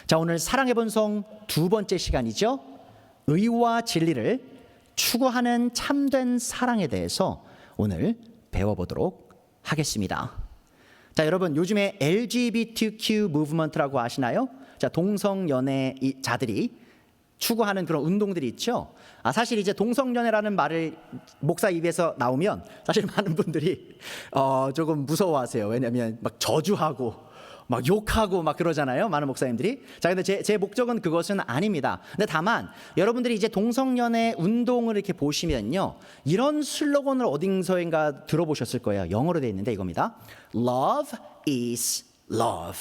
자, 오늘 사랑의 본성 두 번째 시간이죠. 의와 진리를 추구하는 참된 사랑에 대해서 오늘 배워보도록 하겠습니다. 자, 여러분 요즘에 LGBTQ 무브먼트라고 아시나요? 자, 동성연애자들이 추구하는 그런 운동들이 있죠. 사실 이제 동성연애라는 말을 목사 입에서 나오면 사실 많은 분들이 조금 무서워하세요. 왜냐하면 막 저주하고 막 욕하고 막 그러잖아요, 많은 목사님들이. 자, 근데 제 목적은 그것은 아닙니다. 근데 다만 여러분들이 이제 동성연애 운동을 이렇게 보시면요, 이런 슬로건을 어딘가에 들어보셨을 거예요. 영어로 되어 있는데 이겁니다. Love is love.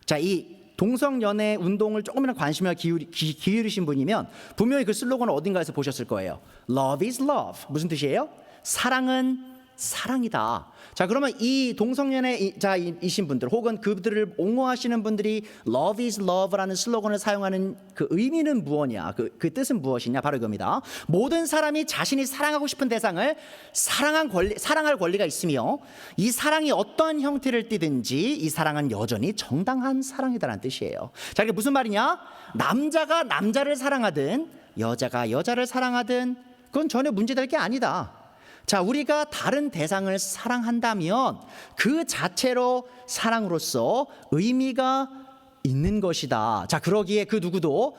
자, 이 동성연애 운동을 조금이나 관심을 기울이신 분이면 분명히 그 슬로건을 어딘가에서 보셨을 거예요. Love is love. 무슨 뜻이에요? 사랑은 사랑이다. 자, 그러면 이 동성연애자이신 분들 혹은 그들을 옹호하시는 분들이 Love is love라는 슬로건을 사용하는 그 의미는 무엇이냐, 그 뜻은 무엇이냐, 바로 이겁니다. 모든 사람이 자신이 사랑하고 싶은 대상을 사랑할 권리가 있으며 이 사랑이 어떠한 형태를 띠든지 이 사랑은 여전히 정당한 사랑이다라는 뜻이에요. 자, 이게 무슨 말이냐? 남자가 남자를 사랑하든 여자가 여자를 사랑하든 그건 전혀 문제될 게 아니다. 자, 우리가 다른 대상을 사랑한다면 그 자체로 사랑으로서 의미가 있는 것이다. 자, 그러기에 그 누구도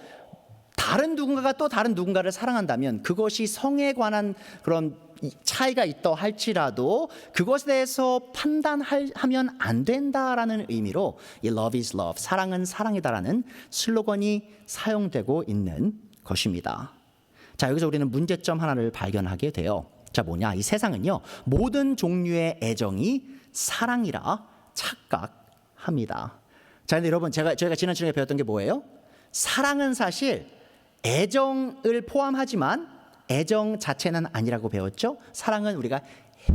다른 누군가가 또 다른 누군가를 사랑한다면 그것이 성에 관한 그런 차이가 있다 할지라도 그것에 대해서 판단하면 안 된다라는 의미로 이 Love is love, 사랑은 사랑이다라는 슬로건이 사용되고 있는 것입니다. 자, 여기서 우리는 문제점 하나를 발견하게 돼요. 자, 뭐냐? 이 세상은요, 모든 종류의 애정이 사랑이라 착각합니다. 자, 근데 여러분, 저희가 지난 시간에 배웠던 게 뭐예요? 사랑은 사실 애정을 포함하지만 애정 자체는 아니라고 배웠죠? 사랑은 우리가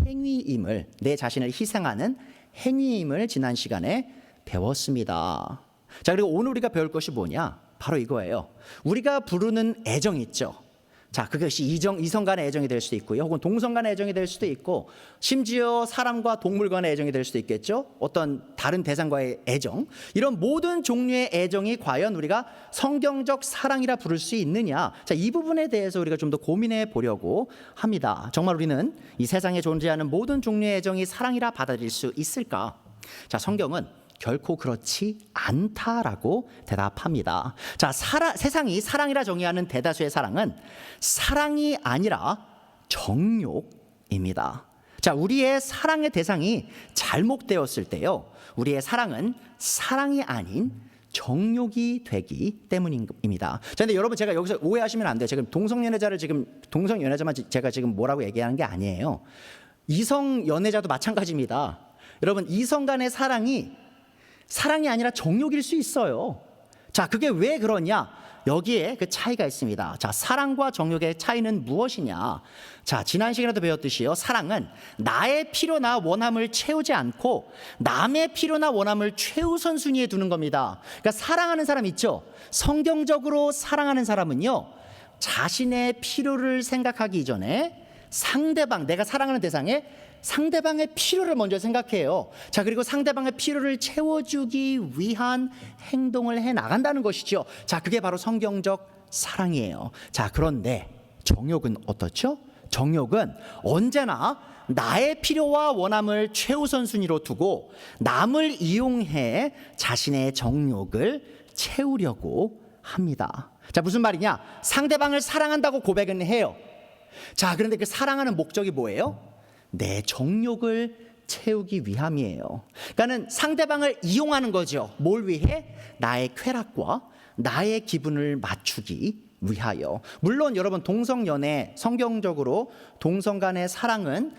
행위임을, 내 자신을 희생하는 행위임을 지난 시간에 배웠습니다. 자, 그리고 오늘 우리가 배울 것이 뭐냐? 바로 이거예요. 우리가 부르는 애정 있죠? 자, 그것이 이성 간의 애정이 될 수도 있고요, 혹은 동성 간의 애정이 될 수도 있고, 심지어 사람과 동물 간의 애정이 될 수도 있겠죠. 어떤 다른 대상과의 애정, 이런 모든 종류의 애정이 과연 우리가 성경적 사랑이라 부를 수 있느냐. 자, 이 부분에 대해서 우리가 좀 더 고민해 보려고 합니다. 정말 우리는 이 세상에 존재하는 모든 종류의 애정이 사랑이라 받아들일 수 있을까? 자, 성경은 결코 그렇지 않다라고 대답합니다. 자, 세상이 사랑이라 정의하는 대다수의 사랑은 사랑이 아니라 정욕입니다. 자, 우리의 사랑의 대상이 잘못되었을 때요, 우리의 사랑은 사랑이 아닌 정욕이 되기 때문입니다. 자, 근데 여러분, 제가 여기서 오해하시면 안 돼요. 지금 동성연애자만 제가 지금 뭐라고 얘기하는 게 아니에요. 이성 연애자도 마찬가지입니다. 여러분, 이성 간의 사랑이 아니라 정욕일 수 있어요. 자, 그게 왜 그러냐? 여기에 그 차이가 있습니다. 자, 사랑과 정욕의 차이는 무엇이냐? 자, 지난 시간에도 배웠듯이요, 사랑은 나의 필요나 원함을 채우지 않고 남의 필요나 원함을 최우선 순위에 두는 겁니다. 그러니까 사랑하는 사람 있죠? 성경적으로 사랑하는 사람은요, 자신의 필요를 생각하기 이전에 상대방, 내가 사랑하는 대상에 상대방의 필요를 먼저 생각해요. 자, 그리고 상대방의 필요를 채워주기 위한 행동을 해 나간다는 것이죠. 자, 그게 바로 성경적 사랑이에요. 자, 그런데 정욕은 어떻죠? 정욕은 언제나 나의 필요와 원함을 최우선 순위로 두고 남을 이용해 자신의 정욕을 채우려고 합니다. 자, 무슨 말이냐? 상대방을 사랑한다고 고백은 해요. 자, 그런데 그 사랑하는 목적이 뭐예요? 내 정욕을 채우기 위함이에요. 그러니까는 상대방을 이용하는 거죠. 뭘 위해? 나의 쾌락과 나의 기분을 맞추기 위하여. 물론 여러분, 동성연애, 성경적으로 동성 간의 사랑은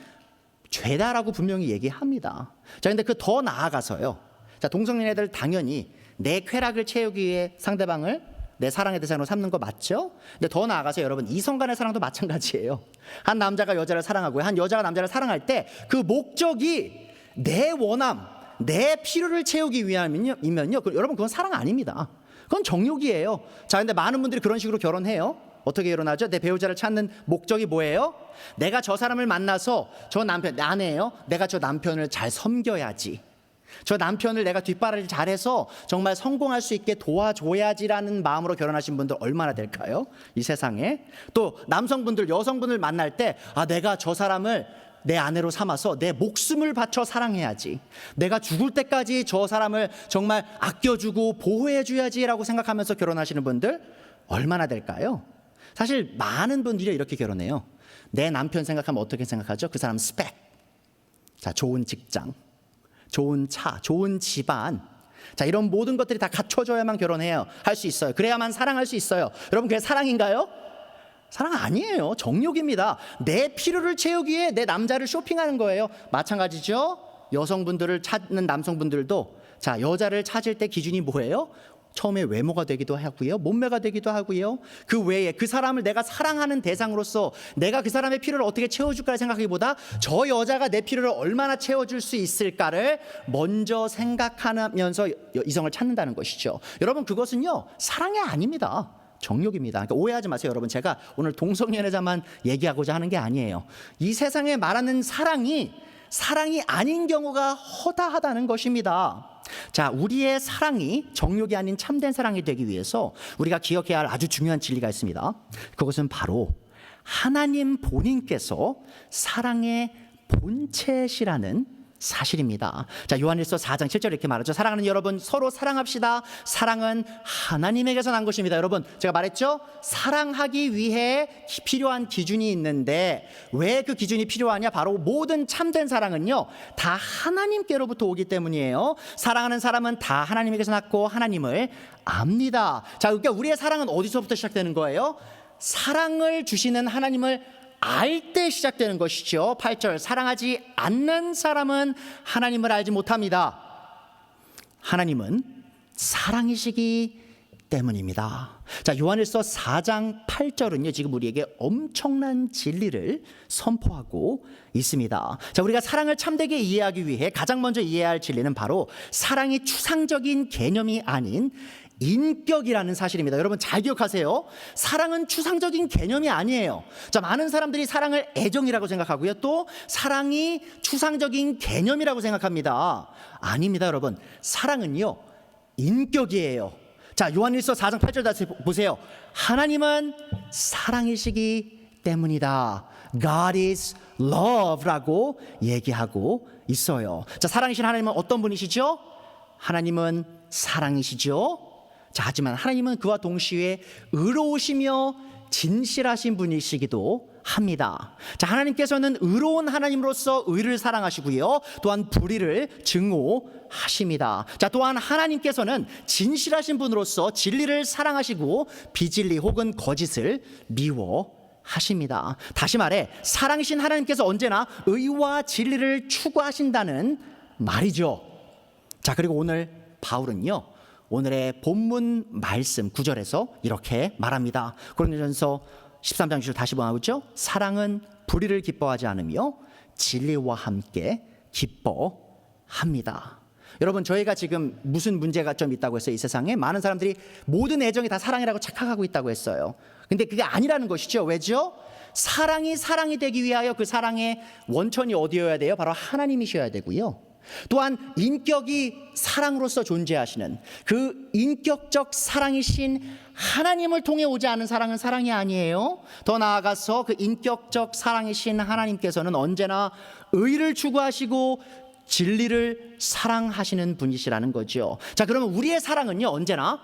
죄다라고 분명히 얘기합니다. 자, 근데 그 더 나아가서요, 자, 동성연애들 당연히 내 쾌락을 채우기 위해 상대방을 내 사랑의 대상으로 삼는 거 맞죠? 근데 더 나아가서 여러분, 이성 간의 사랑도 마찬가지예요. 한 남자가 여자를 사랑하고요, 한 여자가 남자를 사랑할 때 그 목적이 내 원함, 내 필요를 채우기 위함이면요, 여러분, 그건 사랑 아닙니다. 그건 정욕이에요. 자, 근데 많은 분들이 그런 식으로 결혼해요. 어떻게 결혼하죠? 내 배우자를 찾는 목적이 뭐예요? 내가 저 사람을 만나서 저 남편, 아내예요, 내가 저 남편을 잘 섬겨야지. 저 남편을 내가 뒷바라지를 잘해서 정말 성공할 수 있게 도와줘야지라는 마음으로 결혼하신 분들 얼마나 될까요? 이 세상에. 또 남성분들, 여성분을 만날 때 내가 저 사람을 내 아내로 삼아서 내 목숨을 바쳐 사랑해야지, 내가 죽을 때까지 저 사람을 정말 아껴주고 보호해줘야지라고 생각하면서 결혼하시는 분들 얼마나 될까요? 사실 많은 분들이 이렇게 결혼해요. 내 남편 생각하면 어떻게 생각하죠? 그 사람 스펙, 자, 좋은 직장, 좋은 차, 좋은 집안, 자, 이런 모든 것들이 다 갖춰져야만 결혼해요. 할 수 있어요. 그래야만 사랑할 수 있어요. 여러분, 그게 사랑인가요? 사랑 아니에요. 정욕입니다. 내 필요를 채우기 위해 내 남자를 쇼핑하는 거예요. 마찬가지죠. 여성분들을 찾는 남성분들도 자, 여자를 찾을 때 기준이 뭐예요? 처음에 외모가 되기도 하고요, 몸매가 되기도 하고요, 그 외에 그 사람을 내가 사랑하는 대상으로서 내가 그 사람의 필요를 어떻게 채워줄까 생각하기보다 저 여자가 내 필요를 얼마나 채워줄 수 있을까를 먼저 생각하면서 이성을 찾는다는 것이죠. 여러분, 그것은요 사랑이 아닙니다. 정욕입니다. 그러니까 오해하지 마세요, 여러분. 제가 오늘 동성연애자만 얘기하고자 하는 게 아니에요. 이 세상에 말하는 사랑이 아닌 경우가 허다하다는 것입니다. 자, 우리의 사랑이 정욕이 아닌 참된 사랑이 되기 위해서 우리가 기억해야 할 아주 중요한 진리가 있습니다. 그것은 바로 하나님 본인께서 사랑의 본체시라는 사실입니다. 자, 요한일서 4장 7절 이렇게 말하죠. 사랑하는 여러분, 서로 사랑합시다. 사랑은 하나님에게서 난 것입니다. 여러분, 제가 말했죠? 사랑하기 위해 필요한 기준이 있는데 왜 그 기준이 필요하냐? 바로 모든 참된 사랑은요 다 하나님께로부터 오기 때문이에요. 사랑하는 사람은 다 하나님에게서 났고 하나님을 압니다. 자, 그러니까 우리의 사랑은 어디서부터 시작되는 거예요? 사랑을 주시는 하나님을 알 때 시작되는 것이죠. 8절, 사랑하지 않는 사람은 하나님을 알지 못합니다. 하나님은 사랑이시기 때문입니다. 자, 요한일서 4장 8절은요 지금 우리에게 엄청난 진리를 선포하고 있습니다. 자, 우리가 사랑을 참되게 이해하기 위해 가장 먼저 이해해야 할 진리는 바로 사랑이 추상적인 개념이 아닌 인격이라는 사실입니다. 여러분, 잘 기억하세요. 사랑은 추상적인 개념이 아니에요. 자, 많은 사람들이 사랑을 애정이라고 생각하고요, 또 사랑이 추상적인 개념이라고 생각합니다. 아닙니다, 여러분. 사랑은요 인격이에요. 자, 요한일서 4장 8절 다시 보세요. 하나님은 사랑이시기 때문이다. God is love라고 얘기하고 있어요. 자, 사랑이신 하나님은 어떤 분이시죠? 하나님은 사랑이시죠. 자, 하지만 하나님은 그와 동시에 의로우시며 진실하신 분이시기도 합니다. 자, 하나님께서는 의로운 하나님으로서 의를 사랑하시고요, 또한 불의를 증오하십니다. 자, 또한 하나님께서는 진실하신 분으로서 진리를 사랑하시고 비진리 혹은 거짓을 미워하십니다. 다시 말해 사랑이신 하나님께서 언제나 의와 진리를 추구하신다는 말이죠. 자, 그리고 오늘 바울은요 오늘의 본문 말씀 9절에서 이렇게 말합니다. 고린도전서 13장 6절 다시 보죠. 사랑은 불의를 기뻐하지 않으며 진리와 함께 기뻐합니다. 여러분, 저희가 지금 무슨 문제가 좀 있다고 했어요? 이 세상에 많은 사람들이 모든 애정이 다 사랑이라고 착각하고 있다고 했어요. 근데 그게 아니라는 것이죠. 왜죠? 사랑이 되기 위하여 그 사랑의 원천이 어디여야 돼요? 바로 하나님이셔야 되고요, 또한 인격이 사랑으로서 존재하시는 그 인격적 사랑이신 하나님을 통해 오지 않은 사랑은 사랑이 아니에요. 더 나아가서 그 인격적 사랑이신 하나님께서는 언제나 의를 추구하시고 진리를 사랑하시는 분이시라는 거죠. 자, 그러면 우리의 사랑은요 언제나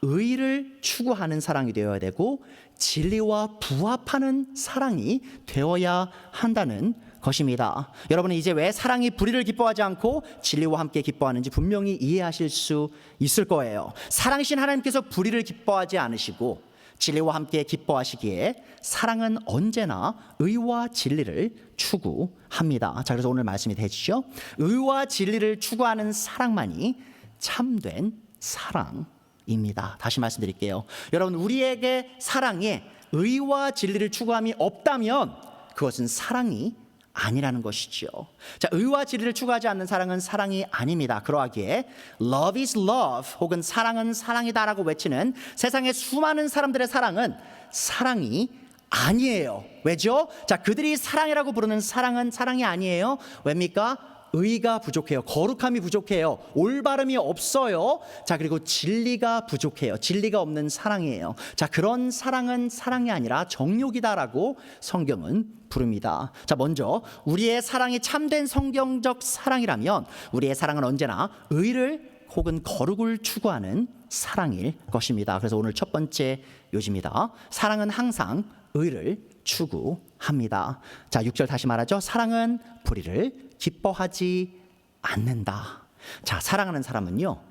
의를 추구하는 사랑이 되어야 되고 진리와 부합하는 사랑이 되어야 한다는 것입니다. 여러분은 이제 왜 사랑이 불의를 기뻐하지 않고 진리와 함께 기뻐하는지 분명히 이해하실 수 있을 거예요. 사랑이신 하나님께서 불의를 기뻐하지 않으시고 진리와 함께 기뻐하시기에 사랑은 언제나 의와 진리를 추구합니다. 자, 그래서 오늘 말씀이 되시죠. 의와 진리를 추구하는 사랑만이 참된 사랑입니다. 다시 말씀드릴게요. 여러분, 우리에게 사랑에 의와 진리를 추구함이 없다면 그것은 사랑이 아니라는 것이죠. 자, 의와 진리를 추구하지 않는 사랑은 사랑이 아닙니다. 그러하기에 love is love 혹은 사랑은 사랑이다라고 외치는 세상의 수많은 사람들의 사랑은 사랑이 아니에요. 왜죠? 자, 그들이 사랑이라고 부르는 사랑은 사랑이 아니에요. 왜입니까? 의가 부족해요. 거룩함이 부족해요. 올바름이 없어요. 자, 그리고 진리가 부족해요. 진리가 없는 사랑이에요. 자, 그런 사랑은 사랑이 아니라 정욕이다라고 성경은 부릅니다. 자, 먼저 우리의 사랑이 참된 성경적 사랑이라면 우리의 사랑은 언제나 의를 혹은 거룩을 추구하는 사랑일 것입니다. 그래서 오늘 첫 번째 요지입니다. 사랑은 항상 의를 추구합니다. 자, 6절 다시 말하죠. 사랑은 불의를 기뻐하지 않는다. 자, 사랑하는 사람은요,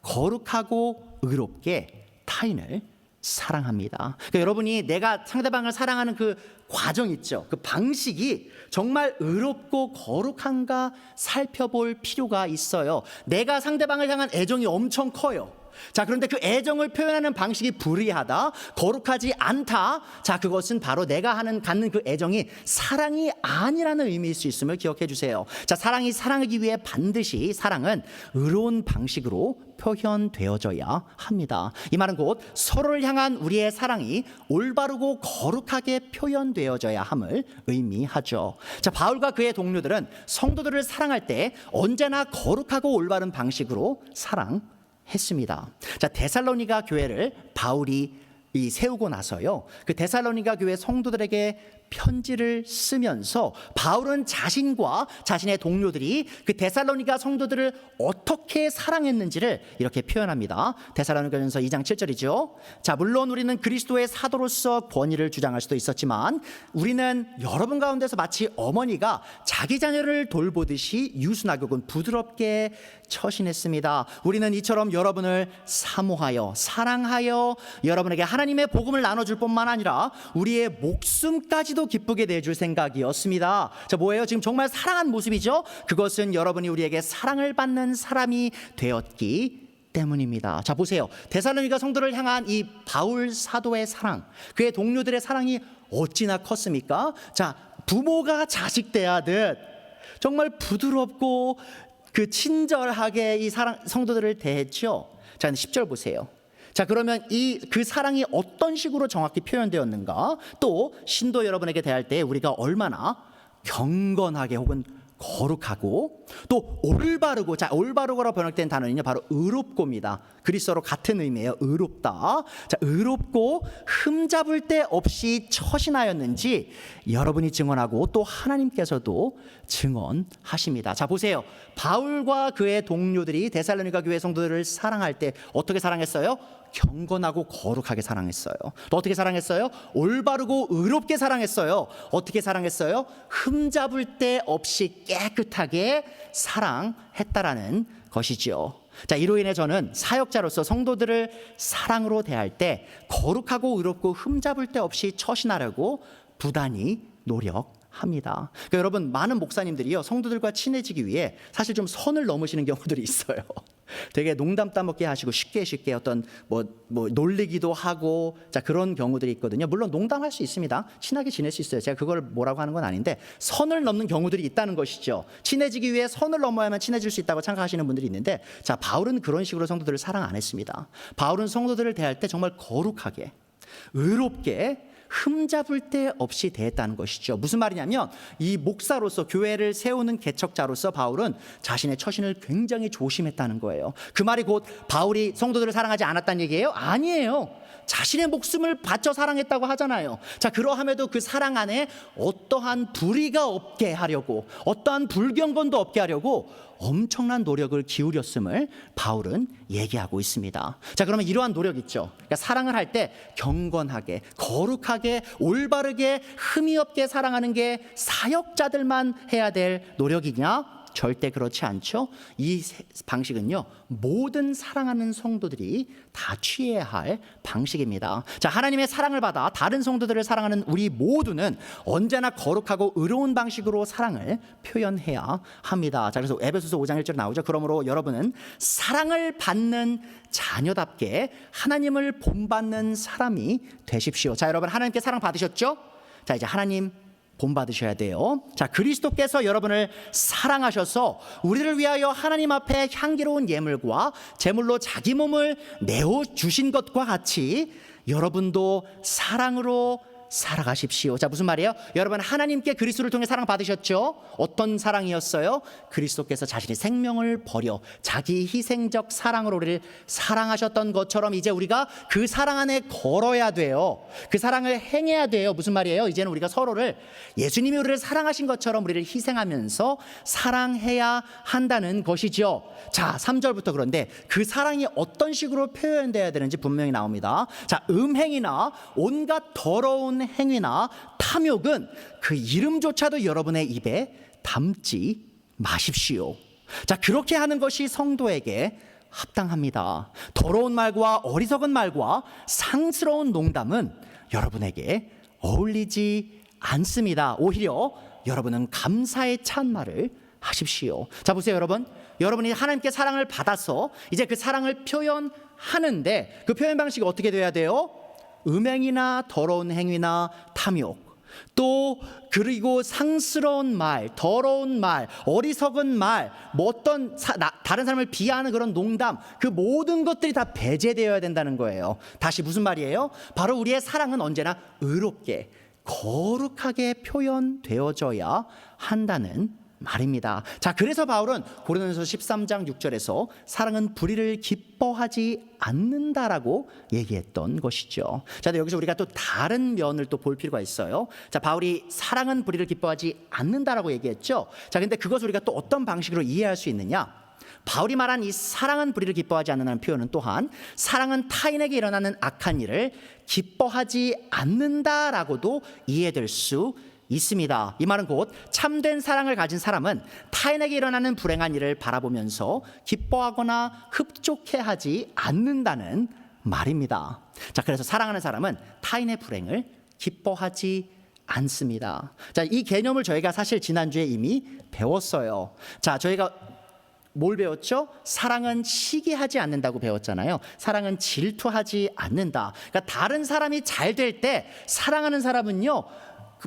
거룩하고 의롭게 타인을 사랑합니다. 그러니까 여러분이 내가 상대방을 사랑하는 그 과정 있죠. 그 방식이 정말 의롭고 거룩한가 살펴볼 필요가 있어요. 내가 상대방을 향한 애정이 엄청 커요. 자, 그런데 그 애정을 표현하는 방식이 불의하다, 거룩하지 않다. 자, 그것은 바로 내가 갖는 그 애정이 사랑이 아니라는 의미일 수 있음을 기억해 주세요. 자, 사랑하기 위해 반드시 사랑은 의로운 방식으로 표현되어져야 합니다. 이 말은 곧 서로를 향한 우리의 사랑이 올바르고 거룩하게 표현되어져야 함을 의미하죠. 자, 바울과 그의 동료들은 성도들을 사랑할 때 언제나 거룩하고 올바른 방식으로 사랑했습니다. 자, 데살로니가 교회를 바울이 세우고 나서요, 그 데살로니가 교회 성도들에게 편지를 쓰면서 바울은 자신과 자신의 동료들이 그 데살로니가 성도들을 어떻게 사랑했는지를 이렇게 표현합니다. 데살로니가전서 2장 7절이죠. 자, 물론 우리는 그리스도의 사도로서 권위를 주장할 수도 있었지만 우리는 여러분 가운데서 마치 어머니가 자기 자녀를 돌보듯이 유순하고 부드럽게 처신했습니다. 우리는 이처럼 여러분을 사모하여 사랑하여 여러분에게 하나님의 복음을 나눠줄 뿐만 아니라 우리의 목숨까지도 기쁘게 내줄 생각이었습니다. 자, 뭐예요? 지금 정말 사랑한 모습이죠. 그것은 여러분이 우리에게 사랑을 받는 사람이 되었기 때문입니다. 자, 보세요. 데살로니가 성도를 향한 이 바울 사도의 사랑, 그의 동료들의 사랑이 어찌나 컸습니까? 자, 부모가 자식 대하듯 정말 부드럽고 그 친절하게 이 성도들을 대했죠. 자, 10절 보세요. 자, 그러면 그 사랑이 어떤 식으로 정확히 표현되었는가? 또 신도 여러분에게 대할 때 우리가 얼마나 경건하게 혹은 거룩하고 또 올바르고, 자, 올바르고라고 번역된 단어는요 바로 의롭고입니다. 그리스어로 같은 의미예요. 의롭다. 자, 의롭고 흠잡을 데 없이 처신하였는지 여러분이 증언하고 또 하나님께서도 증언하십니다. 자, 보세요. 바울과 그의 동료들이 데살로니가 교회 성도들을 사랑할 때 어떻게 사랑했어요? 경건하고 거룩하게 사랑했어요. 또 어떻게 사랑했어요? 올바르고 의롭게 사랑했어요. 어떻게 사랑했어요? 흠잡을 데 없이 깨끗하게 사랑했다라는 것이죠. 자, 이로 인해 저는 사역자로서 성도들을 사랑으로 대할 때 거룩하고 의롭고 흠잡을 데 없이 처신하려고 부단히 노력합니다. 그러니까 여러분, 많은 목사님들이요 성도들과 친해지기 위해 사실 좀 선을 넘으시는 경우들이 있어요. 되게 농담 따먹게 하시고 쉽게 어떤 뭐 놀리기도 하고, 자, 그런 경우들이 있거든요. 물론 농담할 수 있습니다. 친하게 지낼 수 있어요. 제가 그걸 뭐라고 하는 건 아닌데 선을 넘는 경우들이 있다는 것이죠. 친해지기 위해 선을 넘어야만 친해질 수 있다고 생각하시는 분들이 있는데, 자, 바울은 그런 식으로 성도들을 사랑 안 했습니다. 바울은 성도들을 대할 때 정말 거룩하게 의롭게 흠잡을 데 없이 대했다는 것이죠. 무슨 말이냐면 이 목사로서 교회를 세우는 개척자로서 바울은 자신의 처신을 굉장히 조심했다는 거예요. 그 말이 곧 바울이 성도들을 사랑하지 않았다는 얘기예요? 아니에요. 자신의 목숨을 바쳐 사랑했다고 하잖아요. 자, 그러함에도 그 사랑 안에 어떠한 불의가 없게 하려고, 어떠한 불경건도 없게 하려고 엄청난 노력을 기울였음을 바울은 얘기하고 있습니다. 자, 그러면 이러한 노력 있죠. 그러니까 사랑을 할 때 경건하게, 거룩하게, 올바르게, 흠이 없게 사랑하는 게 사역자들만 해야 될 노력이냐? 절대 그렇지 않죠. 이 방식은요 모든 사랑하는 성도들이 다 취해야 할 방식입니다. 자, 하나님의 사랑을 받아 다른 성도들을 사랑하는 우리 모두는 언제나 거룩하고 의로운 방식으로 사랑을 표현해야 합니다. 자, 그래서 에베소서 5장 1절에 나오죠. 그러므로 여러분은 사랑을 받는 자녀답게 하나님을 본받는 사람이 되십시오. 자, 여러분, 하나님께 사랑 받으셨죠? 자, 이제 하나님 본받으셔야 돼요. 자, 그리스도께서 여러분을 사랑하셔서 우리를 위하여 하나님 앞에 향기로운 예물과 제물로 자기 몸을 내어주신 것과 같이 여러분도 사랑으로 살아가십시오. 자, 무슨 말이에요? 여러분, 하나님께 그리스도를 통해 사랑 받으셨죠? 어떤 사랑이었어요? 그리스도께서 자신의 생명을 버려 자기 희생적 사랑으로 우리를 사랑하셨던 것처럼 이제 우리가 그 사랑 안에 걸어야 돼요. 그 사랑을 행해야 돼요. 무슨 말이에요? 이제는 우리가 서로를 예수님이 우리를 사랑하신 것처럼 우리를 희생하면서 사랑해야 한다는 것이죠. 자, 3절부터 그런데 그 사랑이 어떤 식으로 표현되어야 되는지 분명히 나옵니다. 자, 음행이나 온갖 더러운 행위나 탐욕은 그 이름조차도 여러분의 입에 담지 마십시오. 자, 그렇게 하는 것이 성도에게 합당합니다. 더러운 말과 어리석은 말과 상스러운 농담은 여러분에게 어울리지 않습니다. 오히려 여러분은 감사의 찬말을 하십시오. 자, 보세요, 여러분. 여러분이 하나님께 사랑을 받아서 이제 그 사랑을 표현하는데 그 표현 방식이 어떻게 돼야 돼요? 음행이나 더러운 행위나 탐욕, 또 그리고 상스러운 말, 더러운 말, 어리석은 말, 뭐 어떤 다른 사람을 비하하는 그런 농담, 그 모든 것들이 다 배제되어야 된다는 거예요. 다시 무슨 말이에요? 바로 우리의 사랑은 언제나 의롭게, 거룩하게 표현되어져야 한다는 말입니다. 자, 그래서 바울은 고린도전서 13장 6절에서 사랑은 불의를 기뻐하지 않는다라고 얘기했던 것이죠. 자, 여기서 우리가 또 다른 면을 또 볼 필요가 있어요. 자, 바울이 사랑은 불의를 기뻐하지 않는다라고 얘기했죠. 자, 근데 그것을 우리가 또 어떤 방식으로 이해할 수 있느냐? 바울이 말한 이 사랑은 불의를 기뻐하지 않는다는 표현은 또한 사랑은 타인에게 일어나는 악한 일을 기뻐하지 않는다라고도 이해될 수 있습니다. 이 말은 곧 참된 사랑을 가진 사람은 타인에게 일어나는 불행한 일을 바라보면서 기뻐하거나 흡족해하지 않는다는 말입니다. 자, 그래서 사랑하는 사람은 타인의 불행을 기뻐하지 않습니다. 자, 이 개념을 저희가 사실 지난주에 이미 배웠어요. 자, 저희가 뭘 배웠죠? 사랑은 시기하지 않는다고 배웠잖아요. 사랑은 질투하지 않는다. 그러니까 다른 사람이 잘 될 때 사랑하는 사람은요,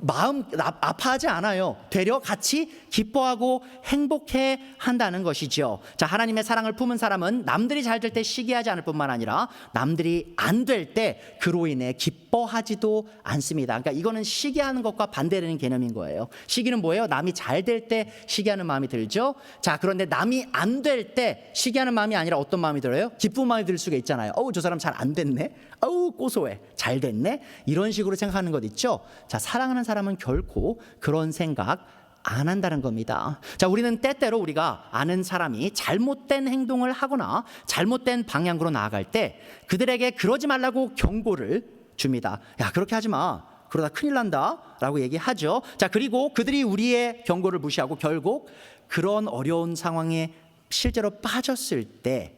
마음 아파하지 않아요. 되려 같이 기뻐하고 행복해 한다는 것이죠. 자, 하나님의 사랑을 품은 사람은 남들이 잘 될 때 시기하지 않을 뿐만 아니라 남들이 안 될 때 그로 인해 기뻐하지도 않습니다. 그러니까 이거는 시기하는 것과 반대되는 개념인 거예요. 시기는 뭐예요? 남이 잘 될 때 시기하는 마음이 들죠. 자, 그런데 남이 안 될 때 시기하는 마음이 아니라 어떤 마음이 들어요? 기쁜 마음이 들 수가 있잖아요. 어우, 저 사람 잘 안 됐네. 어우, 고소해. 잘 됐네. 이런 식으로 생각하는 것 있죠. 자, 사랑하는 사람은 결코 그런 생각 안 한다는 겁니다. 자, 우리는 때때로 우리가 아는 사람이 잘못된 행동을 하거나 잘못된 방향으로 나아갈 때 그들에게 그러지 말라고 경고를 줍니다. 야, 그렇게 하지 마. 그러다 큰일 난다 라고 얘기하죠. 자, 그리고 그들이 우리의 경고를 무시하고 결국 그런 어려운 상황에 실제로 빠졌을 때,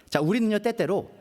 자, 우리는요, 때때로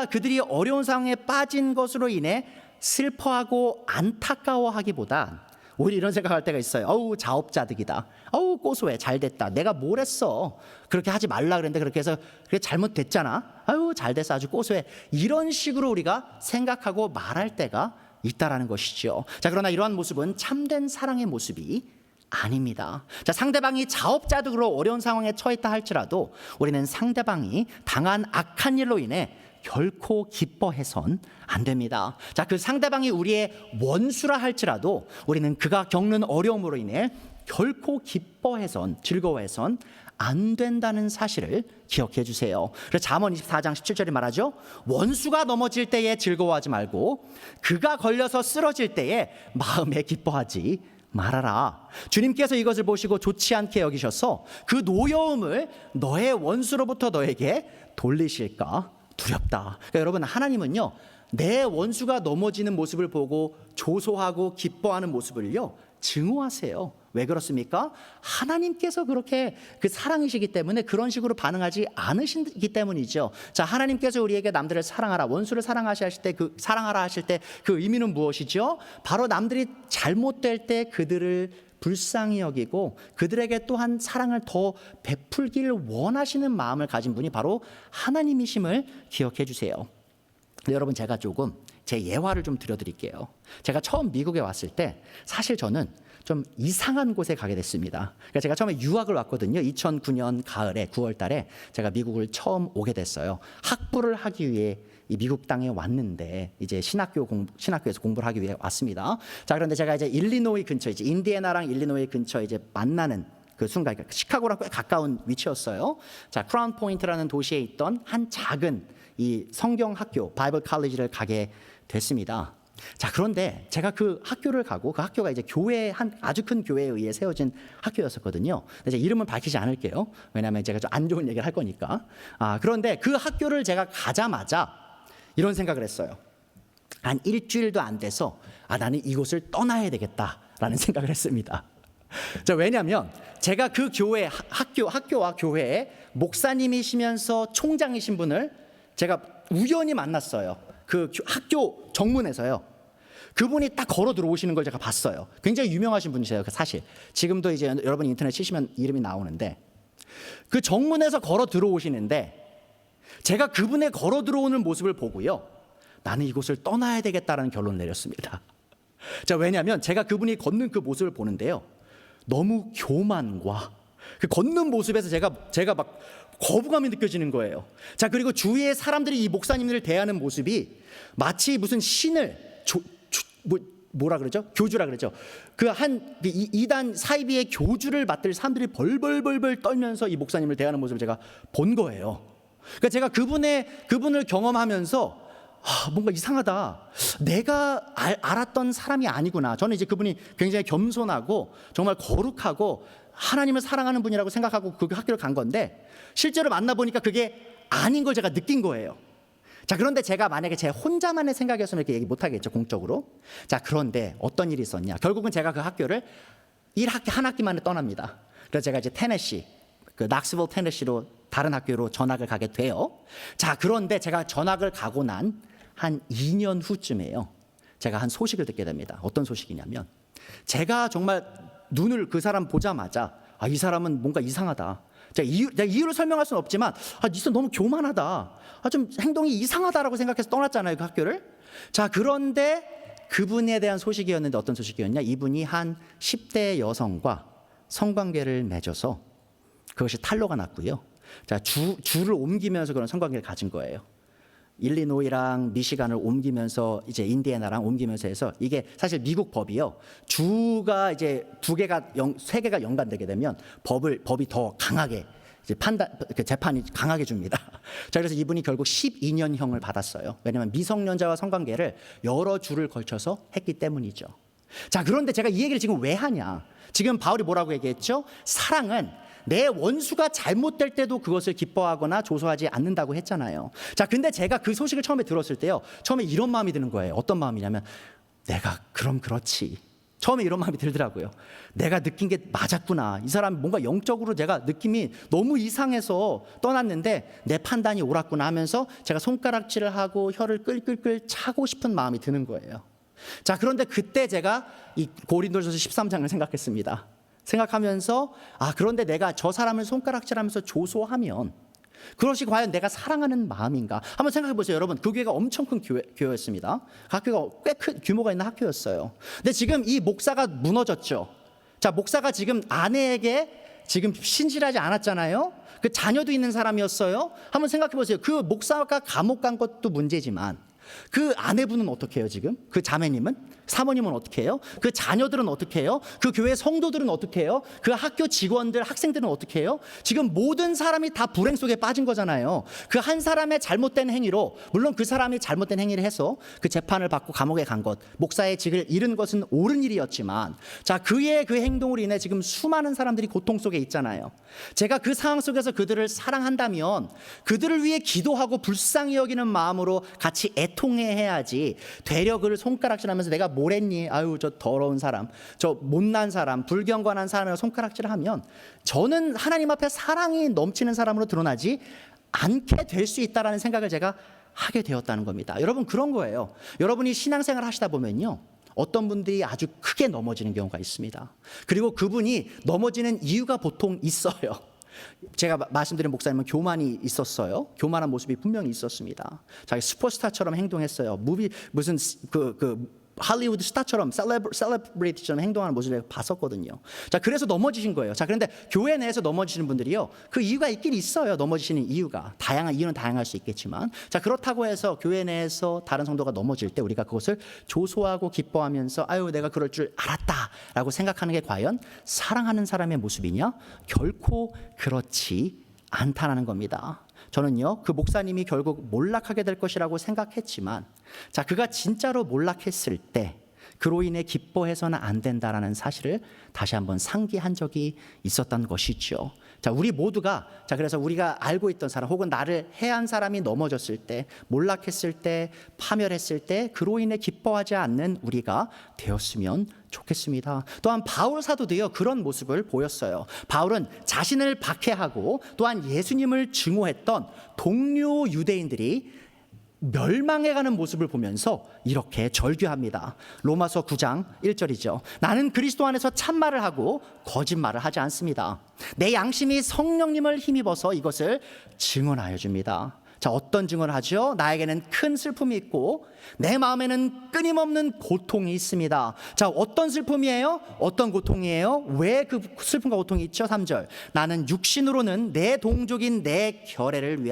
그들이 어려운 상황에 빠진 것으로 인해 슬퍼하고 안타까워하기보다 오히려 이런 생각할 때가 있어요. 어우, 자업자득이다. 어우, 고소해. 잘 됐다. 내가 뭘 했어? 그렇게 하지 말라 그랬는데 그렇게 해서 그게 잘못됐잖아. 아유, 잘 됐어. 아주 고소해. 이런 식으로 우리가 생각하고 말할 때가 있다라는 것이죠. 자, 그러나 이러한 모습은 참된 사랑의 모습이 아닙니다. 자, 상대방이 자업자득으로 어려운 상황에 처했다 할지라도 우리는 상대방이 당한 악한 일로 인해 결코 기뻐해선 안 됩니다. 자, 그 상대방이 우리의 원수라 할지라도 우리는 그가 겪는 어려움으로 인해 결코 기뻐해선, 즐거워해선 안 된다는 사실을 기억해 주세요. 그래서 잠언 24장 17절에 말하죠. 원수가 넘어질 때에 즐거워하지 말고 그가 걸려서 쓰러질 때에 마음에 기뻐하지 말아라. 주님께서 이것을 보시고 좋지 않게 여기셔서 그 노여움을 너의 원수로부터 너에게 돌리실까 두렵다. 그러니까 여러분, 하나님은요, 내 원수가 넘어지는 모습을 보고 조소하고 기뻐하는 모습을요 증오하세요. 왜 그렇습니까? 하나님께서 그렇게 그 사랑이시기 때문에 그런 식으로 반응하지 않으시기 때문이죠. 자, 하나님께서 우리에게 남들을 사랑하라, 원수를 사랑하라 하실 때 그 의미는 무엇이죠? 바로 남들이 잘못될 때 그들을 불쌍히 여기고 그들에게 또한 사랑을 더 베풀기를 원하시는 마음을 가진 분이 바로 하나님이심을 기억해 주세요. 여러분, 제가 조금 제 예화를 좀 들려드릴게요. 제가 처음 미국에 왔을 때 사실 저는 좀 이상한 곳에 가게 됐습니다. 그러니까 제가 처음에 유학을 왔거든요. 2009년 가을에 9월 달에 제가 미국을 처음 오게 됐어요. 학부를 하기 위해 이 미국 땅에 왔는데 이제 신학교에서 공부를 하기 위해 왔습니다. 자, 그런데 제가 이제 일리노이 근처, 이제 인디애나랑 일리노이 근처 이제 만나는 그 순간, 그러니까 시카고랑 꽤 가까운 위치였어요. 자, 크라운 포인트라는 도시에 있던 한 작은 이 성경 학교, 바이블 칼리지를 가게 됐습니다. 자, 그런데 제가 그 학교를 가고 그 학교가 이제 교회, 한 아주 큰 교회에 의해 세워진 학교였었거든요. 근데 제 이름은 밝히지 않을게요. 왜냐하면 제가 좀 안 좋은 얘기를 할 거니까. 그런데 그 학교를 제가 가자마자 이런 생각을 했어요. 한 일주일도 안 돼서 나는 이곳을 떠나야 되겠다라는 생각을 했습니다. 자, 왜냐하면 제가 그 교회, 학교와 교회에 목사님이시면서 총장이신 분을 제가 우연히 만났어요. 그 학교 정문에서요. 그분이 딱 걸어 들어오시는 걸 제가 봤어요. 굉장히 유명하신 분이세요. 사실 지금도 이제 여러분 인터넷 치시면 이름이 나오는데, 그 정문에서 걸어 들어오시는데 제가 그분의 걸어 들어오는 모습을 보고요, 나는 이곳을 떠나야 되겠다라는 결론을 내렸습니다. 자, 왜냐하면 제가 그분이 걷는 그 모습을 보는데요, 너무 교만과 그 걷는 모습에서 제가 막 거부감이 느껴지는 거예요. 자, 그리고 주위의 사람들이 이 목사님들을 대하는 모습이 마치 무슨 신을 뭐라 그러죠? 교주라 그러죠. 그 한 이단 사이비의 교주를 맡을 사람들이 벌벌벌벌 떨면서 이 목사님을 대하는 모습을 제가 본 거예요. 그러니까 제가 그분을 경험하면서 뭔가 이상하다. 내가 알았던 사람이 아니구나. 저는 이제 그분이 굉장히 겸손하고 정말 거룩하고 하나님을 사랑하는 분이라고 생각하고 그 학교를 간 건데, 실제로 만나보니까 그게 아닌 걸 제가 느낀 거예요. 자, 그런데 제가 만약에 제 혼자만의 생각이었으면 이렇게 얘기 못 하겠죠, 공적으로. 자, 그런데 어떤 일이 있었냐. 결국은 제가 그 학교를 한 학기 만에 떠납니다. 그래서 제가 이제 테네시, 그 낙스빌 테네시로 다른 학교로 전학을 가게 돼요. 자, 그런데 제가 전학을 가고 난 한 2년 후쯤에요, 제가 한 소식을 듣게 됩니다. 어떤 소식이냐면, 제가 정말 눈을 그 사람 보자마자 이 사람은 뭔가 이상하다. 내가 이유를 설명할 수는 없지만 이 사람 너무 교만하다. 좀 행동이 이상하다라고 생각해서 떠났잖아요, 그 학교를. 자, 그런데 그분에 대한 소식이었는데 어떤 소식이었냐. 이분이 한 10대 여성과 성관계를 맺어서 그것이 탄로가 났고요. 자, 주를 옮기면서 그런 성관계를 가진 거예요. 일리노이랑 미시간을 옮기면서 이제 인디애나랑 옮기면서 해서, 이게 사실 미국 법이요, 주가 이제 세 개가 연관되게 되면 법이 더 강하게 이제 재판이 강하게 줍니다. 자, 그래서 이분이 결국 12년형을 받았어요. 왜냐하면 미성년자와 성관계를 여러 주를 걸쳐서 했기 때문이죠. 자, 그런데 제가 이 얘기를 지금 왜 하냐. 지금 바울이 뭐라고 얘기했죠? 사랑은 내 원수가 잘못될 때도 그것을 기뻐하거나 조소하지 않는다고 했잖아요. 자, 근데 제가 그 소식을 처음에 들었을 때요, 처음에 이런 마음이 드는 거예요. 어떤 마음이냐면, 내가 그럼 그렇지. 처음에 이런 마음이 들더라고요. 내가 느낀 게 맞았구나. 이 사람 뭔가 영적으로 제가 느낌이 너무 이상해서 떠났는데 내 판단이 옳았구나 하면서 제가 손가락질을 하고 혀를 끌끌끌 차고 싶은 마음이 드는 거예요. 자, 그런데 그때 제가 이 고린도전서 13장을 생각했습니다. 생각하면서 그런데 내가 저 사람을 손가락질하면서 조소하면 그것이 과연 내가 사랑하는 마음인가? 한번 생각해 보세요, 여러분. 그 교회가 엄청 큰 교회였습니다. 학교가 꽤 큰 규모가 있는 학교였어요. 근데 지금 이 목사가 무너졌죠. 자, 목사가 지금 아내에게 지금 신실하지 않았잖아요. 그 자녀도 있는 사람이었어요. 한번 생각해 보세요. 그 목사가 감옥 간 것도 문제지만 그 아내분은 어떻게 해요? 지금 그 자매님은, 사모님은 어떻게 해요? 그 자녀들은 어떻게 해요? 그 교회 성도들은 어떻게 해요? 그 학교 직원들, 학생들은 어떻게 해요? 지금 모든 사람이 다 불행 속에 빠진 거잖아요. 그 한 사람의 잘못된 행위로, 물론 그 사람이 잘못된 행위를 해서 그 재판을 받고 감옥에 간 것, 목사의 직을 잃은 것은 옳은 일이었지만, 자, 그의 그 행동으로 인해 지금 수많은 사람들이 고통 속에 있잖아요. 제가 그 상황 속에서 그들을 사랑한다면 그들을 위해 기도하고 불쌍히 여기는 마음으로 같이 애통해야지, 되려 그를 손가락질하면서 내가 뭘 했니? 아유, 저 더러운 사람, 저 못난 사람, 불경건한 사람을 손가락질하면 저는 하나님 앞에 사랑이 넘치는 사람으로 드러나지 않게 될 수 있다라는 생각을 제가 하게 되었다는 겁니다. 여러분, 그런 거예요. 여러분이 신앙생활 하시다 보면요, 어떤 분들이 아주 크게 넘어지는 경우가 있습니다. 그리고 그분이 넘어지는 이유가 보통 있어요. 제가 말씀드린 목사님은 교만이 있었어요. 교만한 모습이 분명히 있었습니다. 자기 슈퍼스타처럼 행동했어요. 무슨 할리우드 스타처럼 셀레브리티처럼 행동하는 모습을 봤었거든요. 자, 그래서 넘어지신 거예요. 자, 그런데 교회 내에서 넘어지시는 분들이요, 그 이유가 있긴 있어요. 넘어지시는 이유가 이유는 다양할 수 있겠지만, 자, 그렇다고 해서 교회 내에서 다른 성도가 넘어질 때 우리가 그것을 조소하고 기뻐하면서 아유 내가 그럴 줄 알았다라고 생각하는 게 과연 사랑하는 사람의 모습이냐? 결코 그렇지 않다라는 겁니다. 저는요, 그 목사님이 결국 몰락하게 될 것이라고 생각했지만, 자, 그가 진짜로 몰락했을 때 그로 인해 기뻐해서는 안 된다라는 사실을 다시 한번 상기한 적이 있었던 것이죠. 자, 우리 모두가, 자, 그래서 우리가 알고 있던 사람 혹은 나를 해한 사람이 넘어졌을 때, 몰락했을 때, 파멸했을 때 그로 인해 기뻐하지 않는 우리가 되었으면 좋겠습니다. 또한 바울 사도도요, 그런 모습을 보였어요. 바울은 자신을 박해하고 또한 예수님을 증오했던 동료 유대인들이 멸망해가는 모습을 보면서 이렇게 절규합니다. 로마서 9장 1절이죠. 나는 그리스도 안에서 참말을 하고 거짓말을 하지 않습니다. 내 양심이 성령님을 힘입어서 이것을 증언하여 줍니다. 자, 어떤 증언을 하죠? 나에게는 큰 슬픔이 있고 내 마음에는 끊임없는 고통이 있습니다. 자, 어떤 슬픔이에요? 어떤 고통이에요? 왜 그 슬픔과 고통이 있죠? 3절. 나는 육신으로는 내 동족인 내 결애를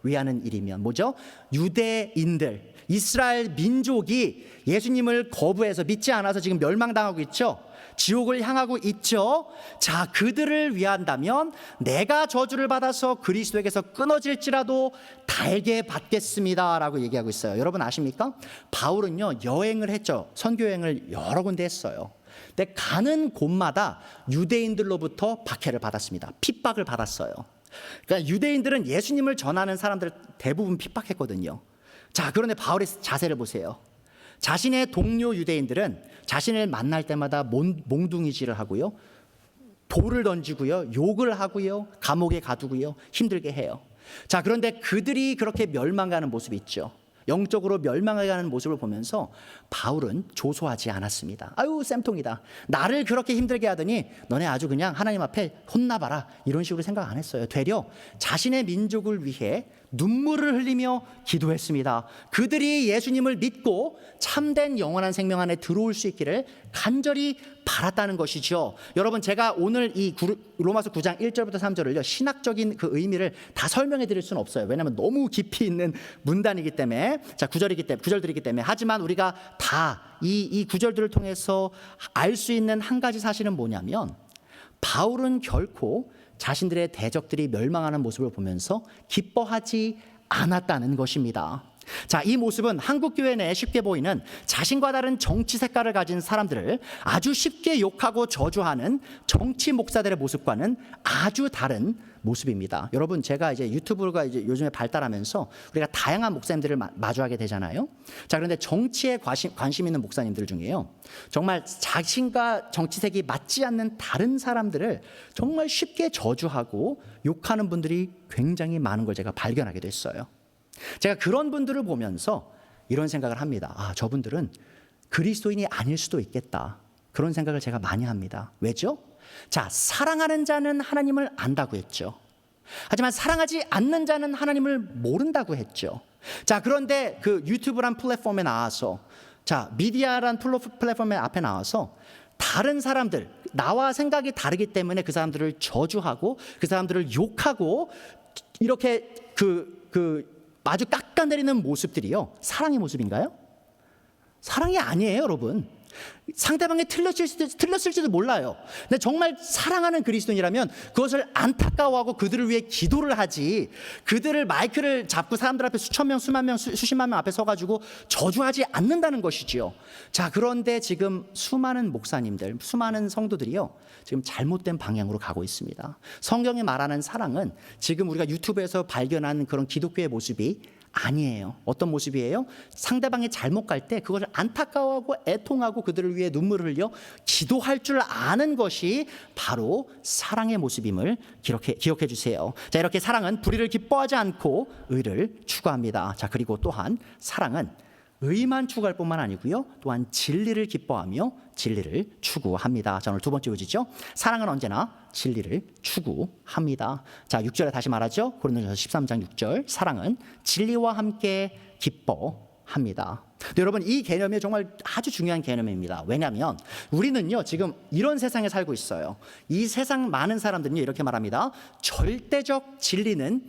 위하는 일이면, 뭐죠? 유대인들, 이스라엘 민족이 예수님을 거부해서 믿지 않아서 지금 멸망당하고 있죠. 지옥을 향하고 있죠. 자, 그들을 위한다면 내가 저주를 받아서 그리스도에게서 끊어질지라도 달게 받겠습니다 라고 얘기하고 있어요. 여러분 아십니까? 바울은요, 여행을 했죠. 선교여행을 여러 군데 했어요. 근데 가는 곳마다 유대인들로부터 박해를 받았습니다. 핍박을 받았어요. 그러니까 유대인들은 예수님을 전하는 사람들 대부분 핍박했거든요. 자, 그런데 바울의 자세를 보세요. 자신의 동료 유대인들은 자신을 만날 때마다 몽둥이질을 하고요, 돌을 던지고요, 욕을 하고요, 감옥에 가두고요, 힘들게 해요. 자, 그런데 그들이 그렇게 멸망하는 모습이 있죠. 영적으로 멸망해가는 모습을 보면서 바울은 조소하지 않았습니다. 아유 쌤통이다, 나를 그렇게 힘들게 하더니 너네 아주 그냥 하나님 앞에 혼나봐라, 이런 식으로 생각 안 했어요. 되려 자신의 민족을 위해 눈물을 흘리며 기도했습니다. 그들이 예수님을 믿고 참된 영원한 생명 안에 들어올 수 있기를 간절히 바랐다는 것이죠. 여러분, 제가 오늘 이 로마서 9장 1절부터 3절을요 신학적인 그 의미를 다 설명해 드릴 수는 없어요. 왜냐하면 너무 깊이 있는 문단이기 때문에, 자, 구절들이기 때문에. 하지만 우리가 다 이 구절들을 통해서 알 수 있는 한 가지 사실은 뭐냐면, 바울은 결코 자신들의 대적들이 멸망하는 모습을 보면서 기뻐하지 않았다는 것입니다. 자, 이 모습은 한국 교회 내에 쉽게 보이는 자신과 다른 정치 색깔을 가진 사람들을 아주 쉽게 욕하고 저주하는 정치 목사들의 모습과는 아주 다른 모습입니다. 여러분, 제가 이제 유튜브가 이제 요즘에 발달하면서 우리가 다양한 목사님들을 마주하게 되잖아요. 자, 그런데 정치에 관심 있는 목사님들 중에요, 정말 자신과 정치색이 맞지 않는 다른 사람들을 정말 쉽게 저주하고 욕하는 분들이 굉장히 많은 걸 제가 발견하게 됐어요. 제가 그런 분들을 보면서 이런 생각을 합니다. 아, 저분들은 그리스도인이 아닐 수도 있겠다, 그런 생각을 제가 많이 합니다. 왜죠? 자, 사랑하는 자는 하나님을 안다고 했죠. 하지만 사랑하지 않는 자는 하나님을 모른다고 했죠. 자, 그런데 그 유튜브란 플랫폼에 나와서, 자, 미디어란 플랫폼에 앞에 나와서 다른 사람들, 나와 생각이 다르기 때문에 그 사람들을 저주하고 그 사람들을 욕하고 이렇게 아주 깎아내리는 모습들이요, 사랑의 모습인가요? 사랑이 아니에요, 여러분. 상대방이 틀렸을지도 몰라요. 근데 정말 사랑하는 그리스도인이라면 그것을 안타까워하고 그들을 위해 기도를 하지, 그들을 마이크를 잡고 사람들 앞에 수천 명, 수만 명, 수십만 명 앞에 서가지고 저주하지 않는다는 것이지요. 자, 그런데 지금 수많은 목사님들, 수많은 성도들이요, 지금 잘못된 방향으로 가고 있습니다. 성경이 말하는 사랑은 지금 우리가 유튜브에서 발견한 그런 기독교의 모습이 아니에요. 어떤 모습이에요? 상대방이 잘못 갈 때 그것을 안타까워하고 애통하고 그들을 위해 눈물을 흘려 기도할 줄 아는 것이 바로 사랑의 모습임을 기억해 주세요. 자, 이렇게 사랑은 불의를 기뻐하지 않고 의를 추구합니다. 자, 그리고 또한 사랑은 의만 추구할 뿐만 아니고요, 또한 진리를 기뻐하며 진리를 추구합니다. 자, 오늘 두 번째 요지죠. 사랑은 언제나 진리를 추구합니다. 자, 6절에 다시 말하죠. 고린도전서 13장 6절. 사랑은 진리와 함께 기뻐합니다. 근데 여러분, 이 개념이 정말 아주 중요한 개념입니다. 왜냐하면 우리는요 지금 이런 세상에 살고 있어요. 이 세상 많은 사람들은요 이렇게 말합니다. 절대적 진리는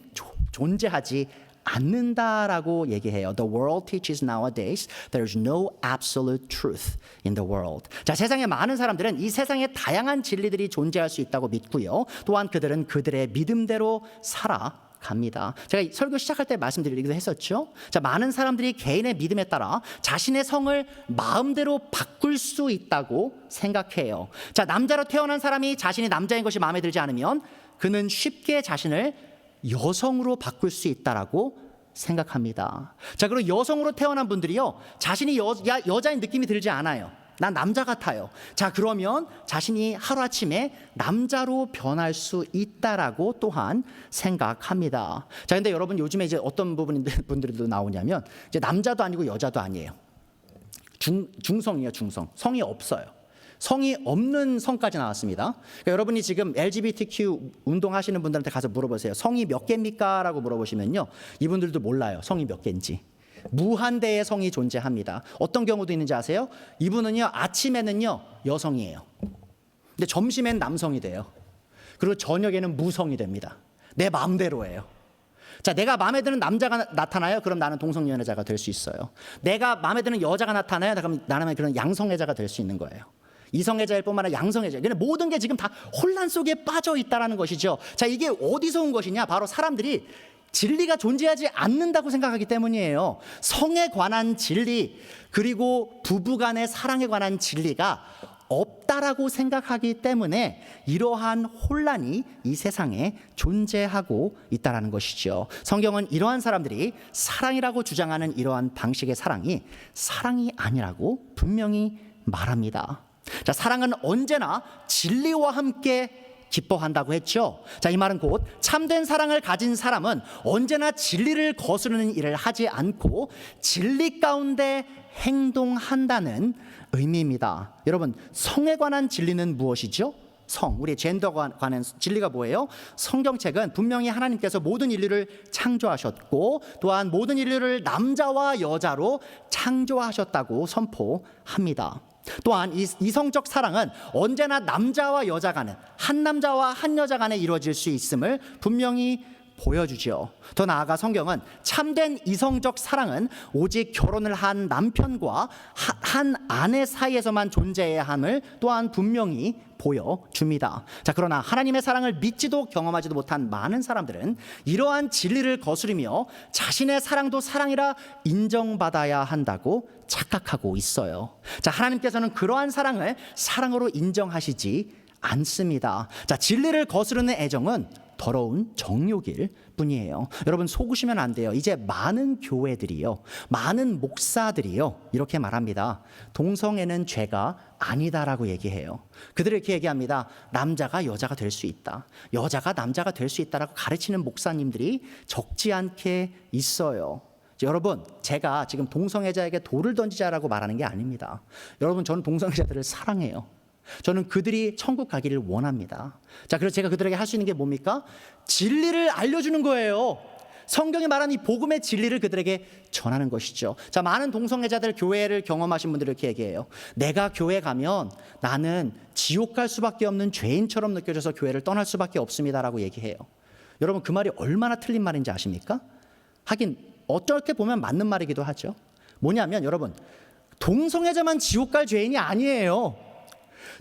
존재하지 않는다라고 얘기해요. The world teaches nowadays there's no absolute truth in the world. 자, 세상에 많은 사람들은 이 세상에 다양한 진리들이 존재할 수 있다고 믿고요. 또한 그들은 그들의 믿음대로 살아갑니다. 제가 설교 시작할 때 말씀드리기도 했었죠. 자, 많은 사람들이 개인의 믿음에 따라 자신의 성을 마음대로 바꿀 수 있다고 생각해요. 자, 남자로 태어난 사람이 자신이 남자인 것이 마음에 들지 않으면 그는 쉽게 자신을 여성으로 바꿀 수 있다라고 생각합니다. 자, 그리고 여성으로 태어난 분들이요 자신이 여자인 느낌이 들지 않아요. 난 남자 같아요. 자, 그러면 자신이 하루아침에 남자로 변할 수 있다라고 또한 생각합니다. 자, 근데 여러분 요즘에 이제 어떤 분들도 나오냐면 이제 남자도 아니고 여자도 아니에요. 중성이에요. 중성. 성이 없어요. 성이 없는 성까지 나왔습니다. 그러니까 여러분이 지금 LGBTQ 운동하시는 분들한테 가서 물어보세요. 성이 몇 개입니까? 라고 물어보시면요 이분들도 몰라요. 성이 몇 개인지. 무한대의 성이 존재합니다. 어떤 경우도 있는지 아세요? 이분은요 아침에는요 여성이에요. 근데 점심엔 남성이 돼요. 그리고 저녁에는 무성이 됩니다. 내 마음대로예요. 자, 내가 마음에 드는 남자가 나타나요? 그럼 나는 동성연애자가 될 수 있어요. 내가 마음에 드는 여자가 나타나요? 그럼 나는 그런 양성애자가 될 수 있는 거예요. 이성애자일 뿐만 아니라 양성애자. 근데 모든 게 지금 다 혼란 속에 빠져 있다라는 것이죠. 자, 이게 어디서 온 것이냐? 바로 사람들이 진리가 존재하지 않는다고 생각하기 때문이에요. 성에 관한 진리, 그리고 부부간의 사랑에 관한 진리가 없다라고 생각하기 때문에 이러한 혼란이 이 세상에 존재하고 있다라는 것이죠. 성경은 이러한 사람들이 사랑이라고 주장하는 이러한 방식의 사랑이 사랑이 아니라고 분명히 말합니다. 자, 사랑은 언제나 진리와 함께 기뻐한다고 했죠. 자, 이 말은 곧 참된 사랑을 가진 사람은 언제나 진리를 거스르는 일을 하지 않고 진리 가운데 행동한다는 의미입니다. 여러분, 성에 관한 진리는 무엇이죠? 성, 우리의 젠더에 관한 진리가 뭐예요? 성경책은 분명히 하나님께서 모든 인류를 창조하셨고 또한 모든 인류를 남자와 여자로 창조하셨다고 선포합니다. 또한 이성적 사랑은 언제나 남자와 여자 간에, 한 남자와 한 여자 간에 이루어질 수 있음을 분명히 보여주죠. 더 나아가 성경은 참된 이성적 사랑은 오직 결혼을 한 남편과 한 아내 사이에서만 존재해야 함을 또한 분명히 보여줍니다. 자, 그러나 하나님의 사랑을 믿지도 경험하지도 못한 많은 사람들은 이러한 진리를 거스르며 자신의 사랑도 사랑이라 인정받아야 한다고 착각하고 있어요. 자, 하나님께서는 그러한 사랑을 사랑으로 인정하시지 않습니다. 자, 진리를 거스르는 애정은 더러운 정욕일 뿐이에요. 여러분, 속으시면 안 돼요. 이제 많은 교회들이요, 많은 목사들이요 이렇게 말합니다. 동성애는 죄가 아니다라고 얘기해요. 그들이 이렇게 얘기합니다. 남자가 여자가 될 수 있다, 여자가 남자가 될 수 있다라고 가르치는 목사님들이 적지 않게 있어요. 여러분, 제가 지금 동성애자에게 돌을 던지자라고 말하는 게 아닙니다. 여러분, 저는 동성애자들을 사랑해요. 저는 그들이 천국 가기를 원합니다. 자, 그래서 제가 그들에게 할 수 있는 게 뭡니까? 진리를 알려주는 거예요. 성경이 말하는 이 복음의 진리를 그들에게 전하는 것이죠. 자, 많은 동성애자들 교회를 경험하신 분들이 이렇게 얘기해요. 내가 교회 가면 나는 지옥 갈 수밖에 없는 죄인처럼 느껴져서 교회를 떠날 수밖에 없습니다라고 얘기해요. 여러분, 그 말이 얼마나 틀린 말인지 아십니까? 하긴 어떻게 보면 맞는 말이기도 하죠. 뭐냐면 여러분, 동성애자만 지옥 갈 죄인이 아니에요.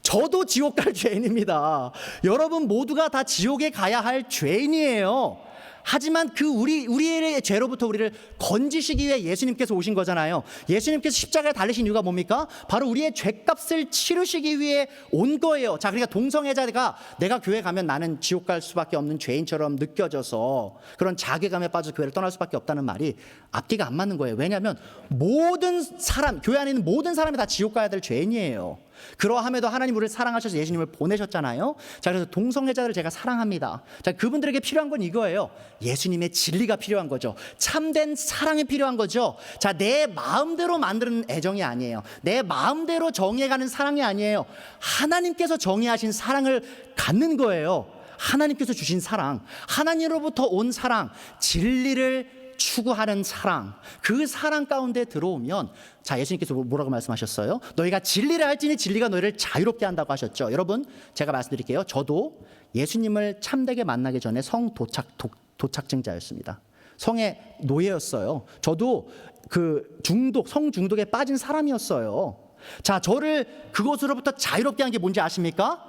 저도 지옥 갈 죄인입니다. 여러분 모두가 다 지옥에 가야 할 죄인이에요. 하지만 그 우리의 죄로부터 우리를 건지시기 위해 예수님께서 오신 거잖아요. 예수님께서 십자가에 달리신 이유가 뭡니까? 바로 우리의 죄값을 치르시기 위해 온 거예요. 자, 그러니까 동성애자가 내가 교회 가면 나는 지옥 갈 수밖에 없는 죄인처럼 느껴져서 그런 자괴감에 빠져 교회를 떠날 수밖에 없다는 말이 앞뒤가 안 맞는 거예요. 왜냐하면 모든 사람, 교회 안에 있는 모든 사람이 다 지옥 가야 될 죄인이에요. 그러함에도 하나님 우리를 사랑하셔서 예수님을 보내셨잖아요. 자, 그래서 동성애자들을 제가 사랑합니다. 자, 그분들에게 필요한 건 이거예요. 예수님의 진리가 필요한 거죠. 참된 사랑이 필요한 거죠. 자, 내 마음대로 만드는 애정이 아니에요. 내 마음대로 정해가는 사랑이 아니에요. 하나님께서 정의하신 사랑을 갖는 거예요. 하나님께서 주신 사랑, 하나님으로부터 온 사랑, 진리를 추구하는 사랑, 그 사랑 가운데 들어오면, 자, 예수님께서 뭐라고 말씀하셨어요? 너희가 진리를 알지니 진리가 너희를 자유롭게 한다고 하셨죠. 여러분, 제가 말씀드릴게요. 저도 예수님을 참되게 만나기 전에 도착증자였습니다. 성의 노예였어요. 저도 성 중독에 빠진 사람이었어요. 자, 저를 그것으로부터 자유롭게 한 게 뭔지 아십니까?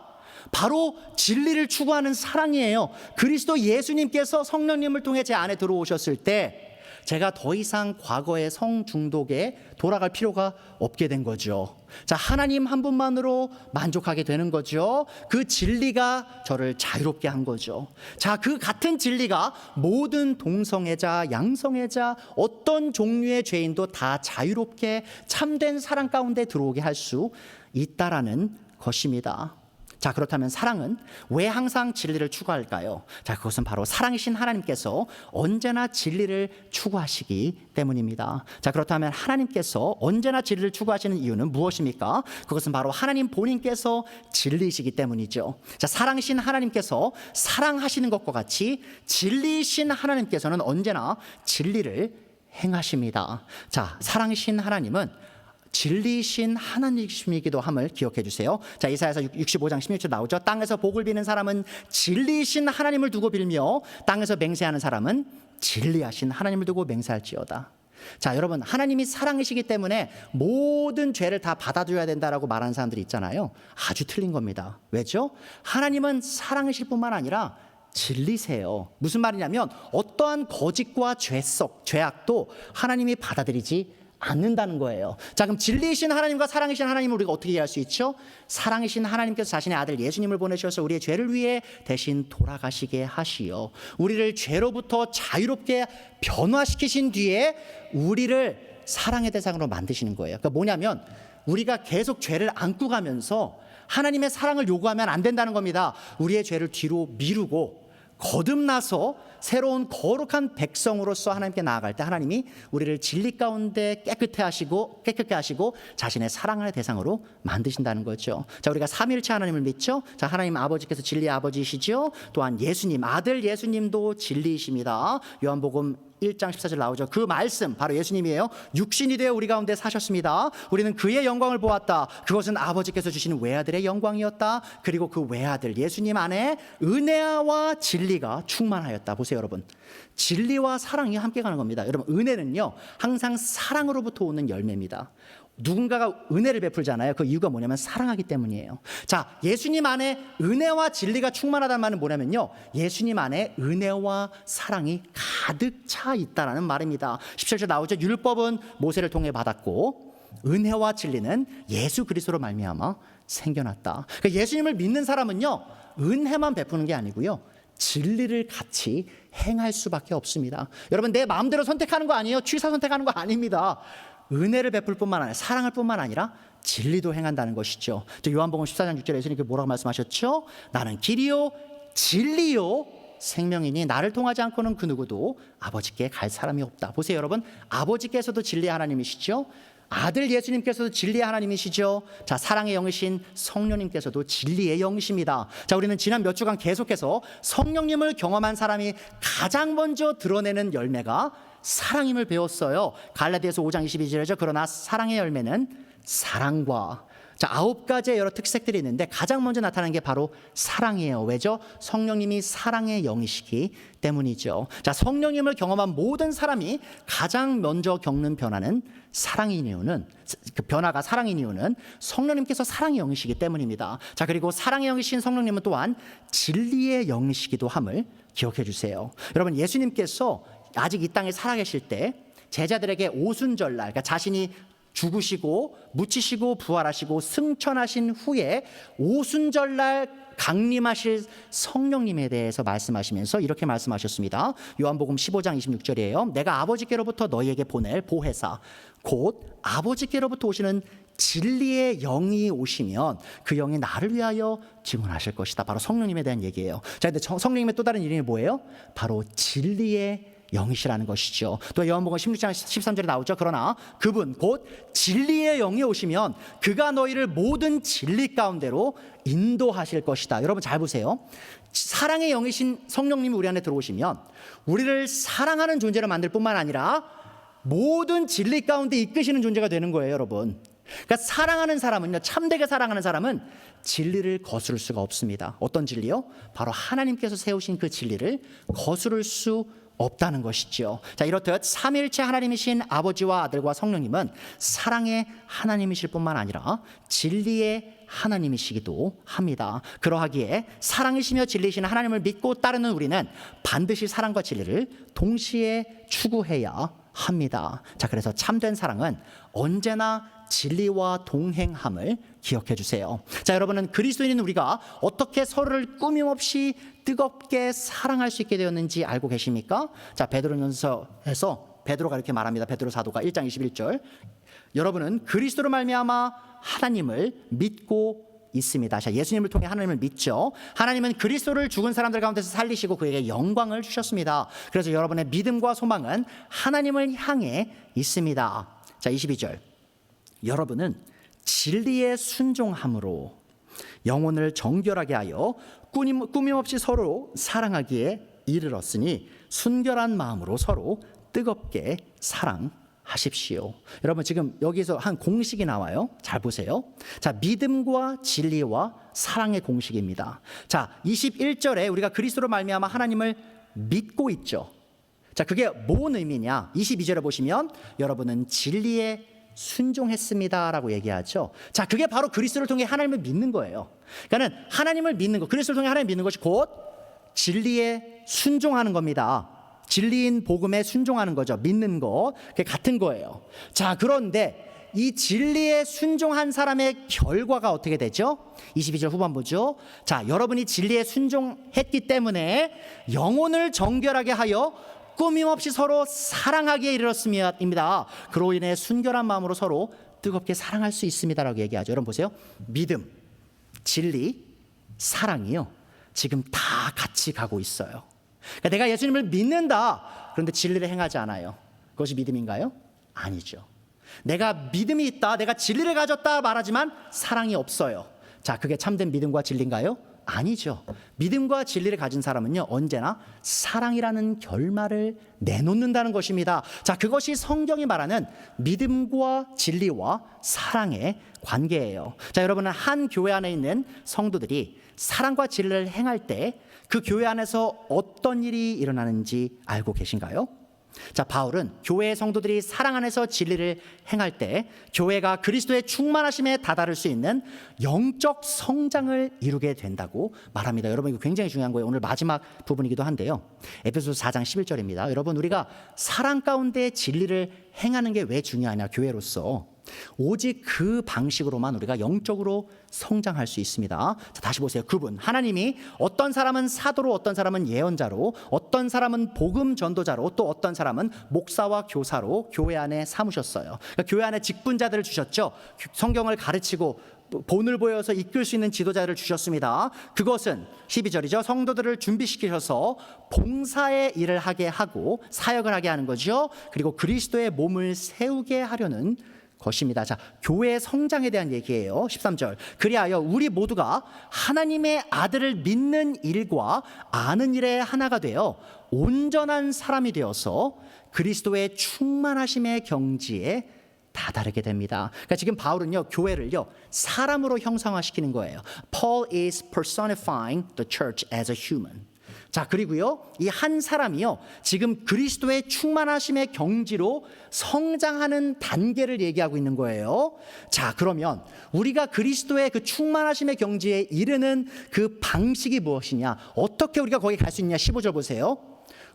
바로 진리를 추구하는 사랑이에요. 그리스도 예수님께서 성령님을 통해 제 안에 들어오셨을 때 제가 더 이상 과거의 성 중독에 돌아갈 필요가 없게 된 거죠. 자, 하나님 한 분만으로 만족하게 되는 거죠. 그 진리가 저를 자유롭게 한 거죠. 자, 그 같은 진리가 모든 동성애자, 양성애자, 어떤 종류의 죄인도 다 자유롭게 참된 사랑 가운데 들어오게 할 수 있다라는 것입니다. 자, 그렇다면 사랑은 왜 항상 진리를 추구할까요? 자, 그것은 바로 사랑이신 하나님께서 언제나 진리를 추구하시기 때문입니다. 자, 그렇다면 하나님께서 언제나 진리를 추구하시는 이유는 무엇입니까? 그것은 바로 하나님 본인께서 진리이시기 때문이죠. 자, 사랑이신 하나님께서 사랑하시는 것과 같이 진리이신 하나님께서는 언제나 진리를 행하십니다. 자, 사랑이신 하나님은 진리신 하나님이시기도 함을 기억해 주세요. 자, 이사야서 65장 16절 나오죠. 땅에서 복을 비는 사람은 진리신 하나님을 두고 빌며 땅에서 맹세하는 사람은 진리하신 하나님을 두고 맹세할지어다. 자, 여러분, 하나님이 사랑이시기 때문에 모든 죄를 다 받아줘야 된다라고 말하는 사람들이 있잖아요. 아주 틀린 겁니다. 왜죠? 하나님은 사랑이실 뿐만 아니라 진리세요. 무슨 말이냐면 어떠한 거짓과 죄악도 하나님이 받아들이지 않는다는 거예요. 자, 그럼 진리이신 하나님과 사랑이신 하나님을 우리가 어떻게 이해할 수 있죠? 사랑이신 하나님께서 자신의 아들 예수님을 보내셔서 우리의 죄를 위해 대신 돌아가시게 하시어 우리를 죄로부터 자유롭게 변화시키신 뒤에 우리를 사랑의 대상으로 만드시는 거예요. 그러니까 뭐냐면 우리가 계속 죄를 안고 가면서 하나님의 사랑을 요구하면 안 된다는 겁니다. 우리의 죄를 뒤로 미루고 거듭나서 새로운 거룩한 백성으로서 하나님께 나아갈 때 하나님이 우리를 진리 가운데 깨끗게 하시고 자신의 사랑의 대상으로 만드신다는 거죠. 자, 우리가 삼위일체 하나님을 믿죠. 자, 하나님 아버지께서 진리의 아버지이시죠. 또한 예수님, 아들 예수님도 진리이십니다. 요한복음 1장 14절 나오죠. 그 말씀 바로 예수님이에요. 육신이 되어 우리 가운데 사셨습니다. 우리는 그의 영광을 보았다. 그것은 아버지께서 주시는 외아들의 영광이었다. 그리고 그 외아들 예수님 안에 은혜와 진리가 충만하였다. 보세요, 여러분. 진리와 사랑이 함께 가는 겁니다. 여러분, 은혜는요 항상 사랑으로부터 오는 열매입니다. 누군가가 은혜를 베풀잖아요. 그 이유가 뭐냐면 사랑하기 때문이에요. 자, 예수님 안에 은혜와 진리가 충만하다는 말은 뭐냐면요, 예수님 안에 은혜와 사랑이 가득 차 있다라는 말입니다. 17절 나오죠. 율법은 모세를 통해 받았고 은혜와 진리는 예수 그리스도로 말미암아 생겨났다. 그러니까 예수님을 믿는 사람은요 은혜만 베푸는 게 아니고요 진리를 같이 행할 수밖에 없습니다. 여러분, 내 마음대로 선택하는 거 아니에요. 취사 선택하는 거 아닙니다. 은혜를 베풀 뿐만 아니라 사랑할 뿐만 아니라 진리도 행한다는 것이죠. 요한복음 14장 6절에 예수님께서 뭐라고 말씀하셨죠? 나는 길이요 진리요 생명이니 나를 통하지 않고는 그 누구도 아버지께 갈 사람이 없다. 보세요, 여러분. 아버지께서도 진리의 하나님이시죠. 아들 예수님께서도 진리의 하나님이시죠. 자, 사랑의 영이신 성령님께서도 진리의 영이십니다. 자, 우리는 지난 몇 주간 계속해서 성령님을 경험한 사람이 가장 먼저 드러내는 열매가 사랑임을 배웠어요. 갈라디아서 5장 22절이죠. 그러나 사랑의 열매는 사랑과, 자, 9가지의 여러 특색들이 있는데 가장 먼저 나타나는 게 바로 사랑이에요. 왜죠? 성령님이 사랑의 영이시기 때문이죠. 자, 성령님을 경험한 모든 사람이 가장 먼저 겪는 변화는 사랑인 이유는, 그 변화가 사랑인 이유는 성령님께서 사랑의 영이시기 때문입니다. 자, 그리고 사랑의 영이신 성령님은 또한 진리의 영이시기도 함을 기억해 주세요. 여러분, 예수님께서 아직 이 땅에 살아계실 때 제자들에게 오순절날, 그러니까 자신이 죽으시고 묻히시고 부활하시고 승천하신 후에 오순절날 강림하실 성령님에 대해서 말씀하시면서 이렇게 말씀하셨습니다. 요한복음 15장 26절이에요. 내가 아버지께로부터 너희에게 보낼 보혜사 곧 아버지께로부터 오시는 진리의 영이 오시면 그 영이 나를 위하여 증언하실 것이다. 바로 성령님에 대한 얘기예요. 자, 근데 성령님의 또 다른 이름이 뭐예요? 바로 진리의 영이시라는 것이죠. 또 요한복음 16장 13절에 나오죠. 그러나 그분 곧 진리의 영이 오시면 그가 너희를 모든 진리 가운데로 인도하실 것이다. 여러분 잘 보세요. 사랑의 영이신 성령님이 우리 안에 들어오시면 우리를 사랑하는 존재로 만들 뿐만 아니라 모든 진리 가운데 이끄시는 존재가 되는 거예요, 여러분. 그러니까 사랑하는 사람은요, 참되게 사랑하는 사람은 진리를 거스를 수가 없습니다. 어떤 진리요? 바로 하나님께서 세우신 그 진리를 거스를 수 없다는 것이죠. 자, 이렇듯 삼위일체 하나님이신 아버지와 아들과 성령님은 사랑의 하나님이실 뿐만 아니라 진리의 하나님이시기도 합니다. 그러하기에 사랑이시며 진리이신 하나님을 믿고 따르는 우리는 반드시 사랑과 진리를 동시에 추구해야 합니다. 자, 그래서 참된 사랑은 언제나 진리와 동행함을 기억해 주세요. 자, 여러분은 그리스도인인 우리가 어떻게 서로를 꾸밈없이 뜨겁게 사랑할 수 있게 되었는지 알고 계십니까? 자, 베드로전서에서 베드로가 이렇게 말합니다. 베드로 사도가 1장 21절. 여러분은 그리스도로 말미암아 하나님을 믿고 있습니다. 자, 예수님을 통해 하나님을 믿죠. 하나님은 그리스도를 죽은 사람들 가운데서 살리시고 그에게 영광을 주셨습니다. 그래서 여러분의 믿음과 소망은 하나님을 향해 있습니다. 자, 22절. 여러분은 진리에 순종함으로 영혼을 정결하게 하여 꾸밈없이 서로 사랑하기에 이르렀으니 순결한 마음으로 서로 뜨겁게 사랑하십시오. 여러분 지금 여기서 한 공식이 나와요. 잘 보세요. 자, 믿음과 진리와 사랑의 공식입니다. 자, 21절에 우리가 그리스도로 말미암아 하나님을 믿고 있죠. 자, 그게 뭔 의미냐? 22절에 보시면 여러분은 진리에 순종했습니다라고 얘기하죠. 자, 그게 바로 그리스도를 통해 하나님을 믿는 거예요. 그러니까는 하나님을 믿는 것, 그리스도를 통해 하나님을 믿는 것이 곧 진리에 순종하는 겁니다. 진리인 복음에 순종하는 거죠. 믿는 거, 그게 같은 거예요. 자, 그런데 이 진리에 순종한 사람의 결과가 어떻게 되죠? 22절 후반부죠. 자, 여러분이 진리에 순종했기 때문에 영혼을 정결하게 하여 꾸밈없이 서로 사랑하기에 이르렀습니다. 그로 인해 순결한 마음으로 서로 뜨겁게 사랑할 수 있습니다라고 얘기하죠. 여러분 보세요. 믿음, 진리, 사랑이요. 지금 다 같이 가고 있어요. 그러니까 내가 예수님을 믿는다. 그런데 진리를 행하지 않아요. 그것이 믿음인가요? 아니죠. 내가 믿음이 있다, 내가 진리를 가졌다 말하지만 사랑이 없어요. 자, 그게 참된 믿음과 진리인가요? 아니죠. 믿음과 진리를 가진 사람은요, 언제나 사랑이라는 결말을 내놓는다는 것입니다. 자, 그것이 성경이 말하는 믿음과 진리와 사랑의 관계예요. 자, 여러분은 한 교회 안에 있는 성도들이 사랑과 진리를 행할 때 그 교회 안에서 어떤 일이 일어나는지 알고 계신가요? 자, 바울은 교회의 성도들이 사랑 안에서 진리를 행할 때 교회가 그리스도의 충만하심에 다다를 수 있는 영적 성장을 이루게 된다고 말합니다. 여러분 이거 굉장히 중요한 거예요. 오늘 마지막 부분이기도 한데요. 에베소서 4장 11절입니다. 여러분 우리가 사랑 가운데 진리를 행하는 게 왜 중요하냐, 교회로서. 오직 그 방식으로만 우리가 영적으로 성장할 수 있습니다. 자, 다시 보세요. 그분 하나님이 어떤 사람은 사도로, 어떤 사람은 예언자로, 어떤 사람은 복음 전도자로, 또 어떤 사람은 목사와 교사로 교회 안에 삼으셨어요. 그러니까 교회 안에 직분자들을 주셨죠. 성경을 가르치고 본을 보여서 이끌 수 있는 지도자를 주셨습니다. 그것은 12절이죠. 성도들을 준비시키셔서 봉사의 일을 하게 하고 사역을 하게 하는 거죠. 그리고 그리스도의 몸을 세우게 하려는 것입니다. 자, 교회의 성장에 대한 얘기예요. 13절. 그리하여 우리 모두가 하나님의 아들을 믿는 일과 아는 일에 하나가 되어 온전한 사람이 되어서 그리스도의 충만하심의 경지에 다다르게 됩니다. 그러니까 지금 바울은요, 교회를요, 사람으로 형상화시키는 거예요. Paul is personifying the church as a human. 자, 그리고요, 이 한 사람이요, 지금 그리스도의 충만하심의 경지로 성장하는 단계를 얘기하고 있는 거예요. 자, 그러면 우리가 그리스도의 그 충만하심의 경지에 이르는 그 방식이 무엇이냐, 어떻게 우리가 거기 갈 수 있냐. 15절 보세요.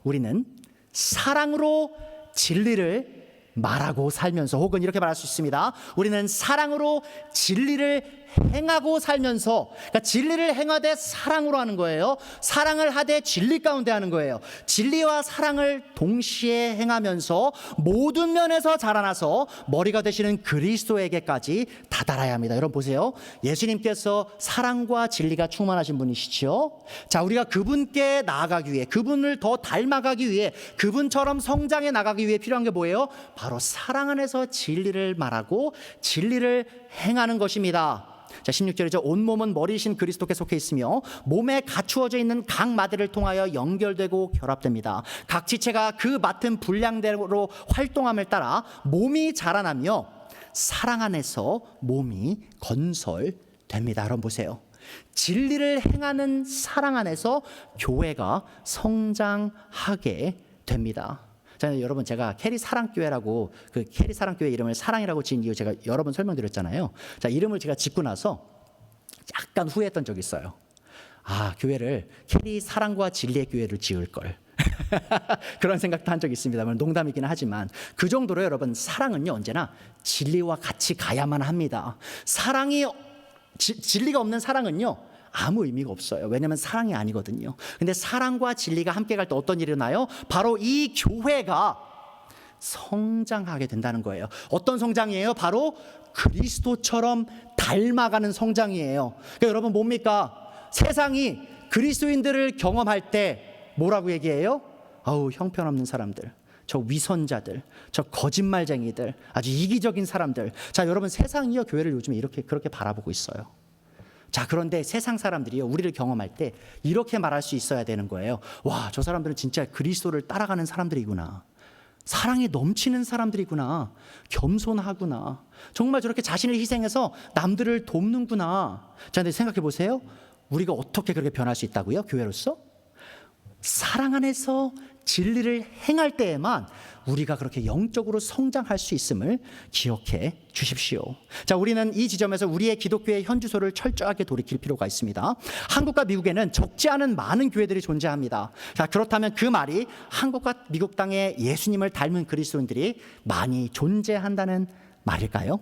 우리는 사랑으로 진리를 말하고 살면서, 혹은 이렇게 말할 수 있습니다. 우리는 사랑으로 진리를 행하고 살면서, 그러니까 진리를 행하되 사랑으로 하는 거예요. 사랑을 하되 진리 가운데 하는 거예요. 진리와 사랑을 동시에 행하면서 모든 면에서 자라나서 머리가 되시는 그리스도에게까지 다다라야 합니다. 여러분 보세요. 예수님께서 사랑과 진리가 충만하신 분이시죠. 자, 우리가 그분께 나아가기 위해, 그분을 더 닮아가기 위해, 그분처럼 성장해 나가기 위해 필요한 게 뭐예요? 바로 사랑 안에서 진리를 말하고 진리를 행하는 것입니다. 자, 16절이죠. 온몸은 머리이신 그리스도께 속해 있으며 몸에 갖추어져 있는 각 마디를 통하여 연결되고 결합됩니다. 각 지체가 그 맡은 분량대로 활동함을 따라 몸이 자라나며 사랑 안에서 몸이 건설됩니다. 여러분 보세요. 진리를 행하는 사랑 안에서 교회가 성장하게 됩니다. 자, 여러분 제가 캐리 사랑교회라고, 그 캐리 사랑교회 이름을 사랑이라고 지은 이유 제가 여러 번 설명드렸잖아요. 자, 이름을 제가 짓고 나서 약간 후회했던 적이 있어요. 아, 교회를 캐리 사랑과 진리의 교회를 지을 걸. 그런 생각도 한 적이 있습니다만 농담이긴 하지만 그 정도로 여러분 사랑은요 언제나 진리와 같이 가야만 합니다. 사랑이 진리가 없는 사랑은요 아무 의미가 없어요. 왜냐하면 사랑이 아니거든요. 근데 사랑과 진리가 함께 갈 때 어떤 일이 일어나요? 바로 이 교회가 성장하게 된다는 거예요. 어떤 성장이에요? 바로 그리스도처럼 닮아가는 성장이에요. 그러니까 여러분 뭡니까? 세상이 그리스도인들을 경험할 때 뭐라고 얘기해요? 아우, 형편없는 사람들, 저 위선자들, 저 거짓말쟁이들, 아주 이기적인 사람들. 자, 여러분 세상이요 교회를 요즘에 그렇게 바라보고 있어요. 자, 그런데 세상 사람들이요 우리를 경험할 때 이렇게 말할 수 있어야 되는 거예요. 와, 저 사람들은 진짜 그리스도를 따라가는 사람들이구나. 사랑이 넘치는 사람들이구나. 겸손하구나. 정말 저렇게 자신을 희생해서 남들을 돕는구나. 자, 근데 생각해 보세요. 우리가 어떻게 그렇게 변할 수 있다고요? 교회로서? 사랑 안에서 진리를 행할 때에만 우리가 그렇게 영적으로 성장할 수 있음을 기억해 주십시오. 자, 우리는 이 지점에서 우리의 기독교의 현주소를 철저하게 돌이킬 필요가 있습니다. 한국과 미국에는 적지 않은 많은 교회들이 존재합니다. 자, 그렇다면 그 말이 한국과 미국 땅에 예수님을 닮은 그리스도인들이 많이 존재한다는 말일까요?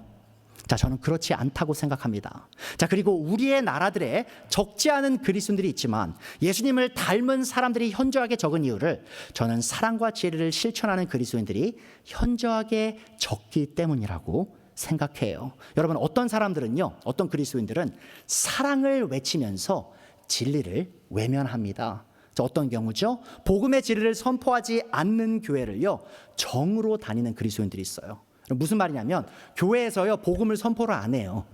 자, 저는 그렇지 않다고 생각합니다. 자, 그리고 우리의 나라들에 적지 않은 그리스도인들이 있지만 예수님을 닮은 사람들이 현저하게 적은 이유를 저는 사랑과 진리를 실천하는 그리스도인들이 현저하게 적기 때문이라고 생각해요. 여러분, 어떤 사람들은요, 어떤 그리스도인들은 사랑을 외치면서 진리를 외면합니다. 자, 어떤 경우죠? 복음의 진리를 선포하지 않는 교회를요 정으로 다니는 그리스도인들이 있어요. 무슨 말이냐면 교회에서요 복음을 선포를 안 해요.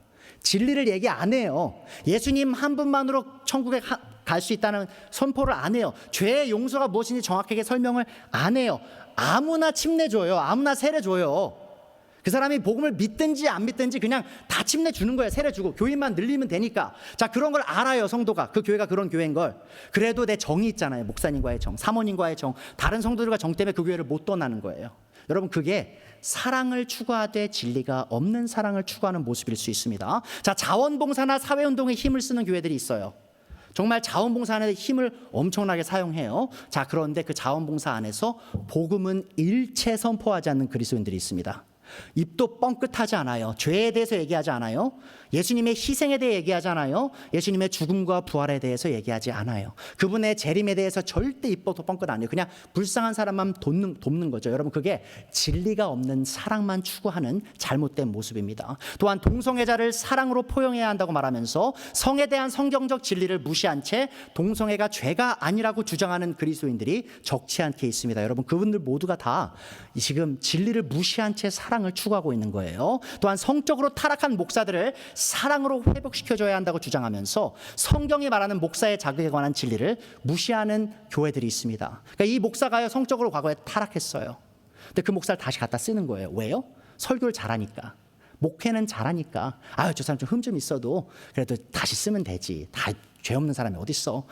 진리를 얘기 안 해요. 예수님 한 분만으로 천국에 갈 수 있다는 선포를 안 해요. 죄의 용서가 무엇인지 정확하게 설명을 안 해요. 아무나 침례 줘요. 아무나 세례 줘요. 그 사람이 복음을 믿든지 안 믿든지 그냥 다 침례 주는 거예요. 세례 주고 교인만 늘리면 되니까. 자, 그런 걸 알아요. 성도가. 그 교회가 그런 교회인 걸. 그래도 내 정이 있잖아요. 목사님과의 정, 사모님과의 정, 다른 성도들과 정 때문에 그 교회를 못 떠나는 거예요. 여러분, 그게 사랑을 추구하되 진리가 없는 사랑을 추구하는 모습일 수 있습니다. 자, 자원봉사나 사회운동에 힘을 쓰는 교회들이 있어요. 정말 자원봉사 안에 힘을 엄청나게 사용해요. 자, 그런데 그 자원봉사 안에서 복음은 일체 선포하지 않는 그리스도인들이 있습니다. 입도 뻥끗하지 않아요. 죄에 대해서 얘기하지 않아요. 예수님의 희생에 대해 얘기하지 않아요. 예수님의 죽음과 부활에 대해서 얘기하지 않아요. 그분의 재림에 대해서 절대 입도 뻥끗 안 해요. 그냥 불쌍한 사람만 돕는 거죠. 여러분, 그게 진리가 없는 사랑만 추구하는 잘못된 모습입니다. 또한 동성애자를 사랑으로 포용해야 한다고 말하면서 성에 대한 성경적 진리를 무시한 채 동성애가 죄가 아니라고 주장하는 그리스도인들이 적지 않게 있습니다. 여러분, 그분들 모두가 다 지금 진리를 무시한 채 사랑을 추구하고 있는 거예요. 또한 성적으로 타락한 목사들을 사랑으로 회복시켜줘야 한다고 주장하면서 성경이 말하는 목사의 자격에 관한 진리를 무시하는 교회들이 있습니다. 그러니까 이 목사가요 성적으로 과거에 타락했어요. 근데 그 목사를 다시 갖다 쓰는 거예요. 왜요? 설교를 잘하니까, 목회는 잘하니까. 아유, 저 사람 좀 흠 좀 있어도 그래도 다시 쓰면 되지. 다 죄 없는 사람이 어디 있어?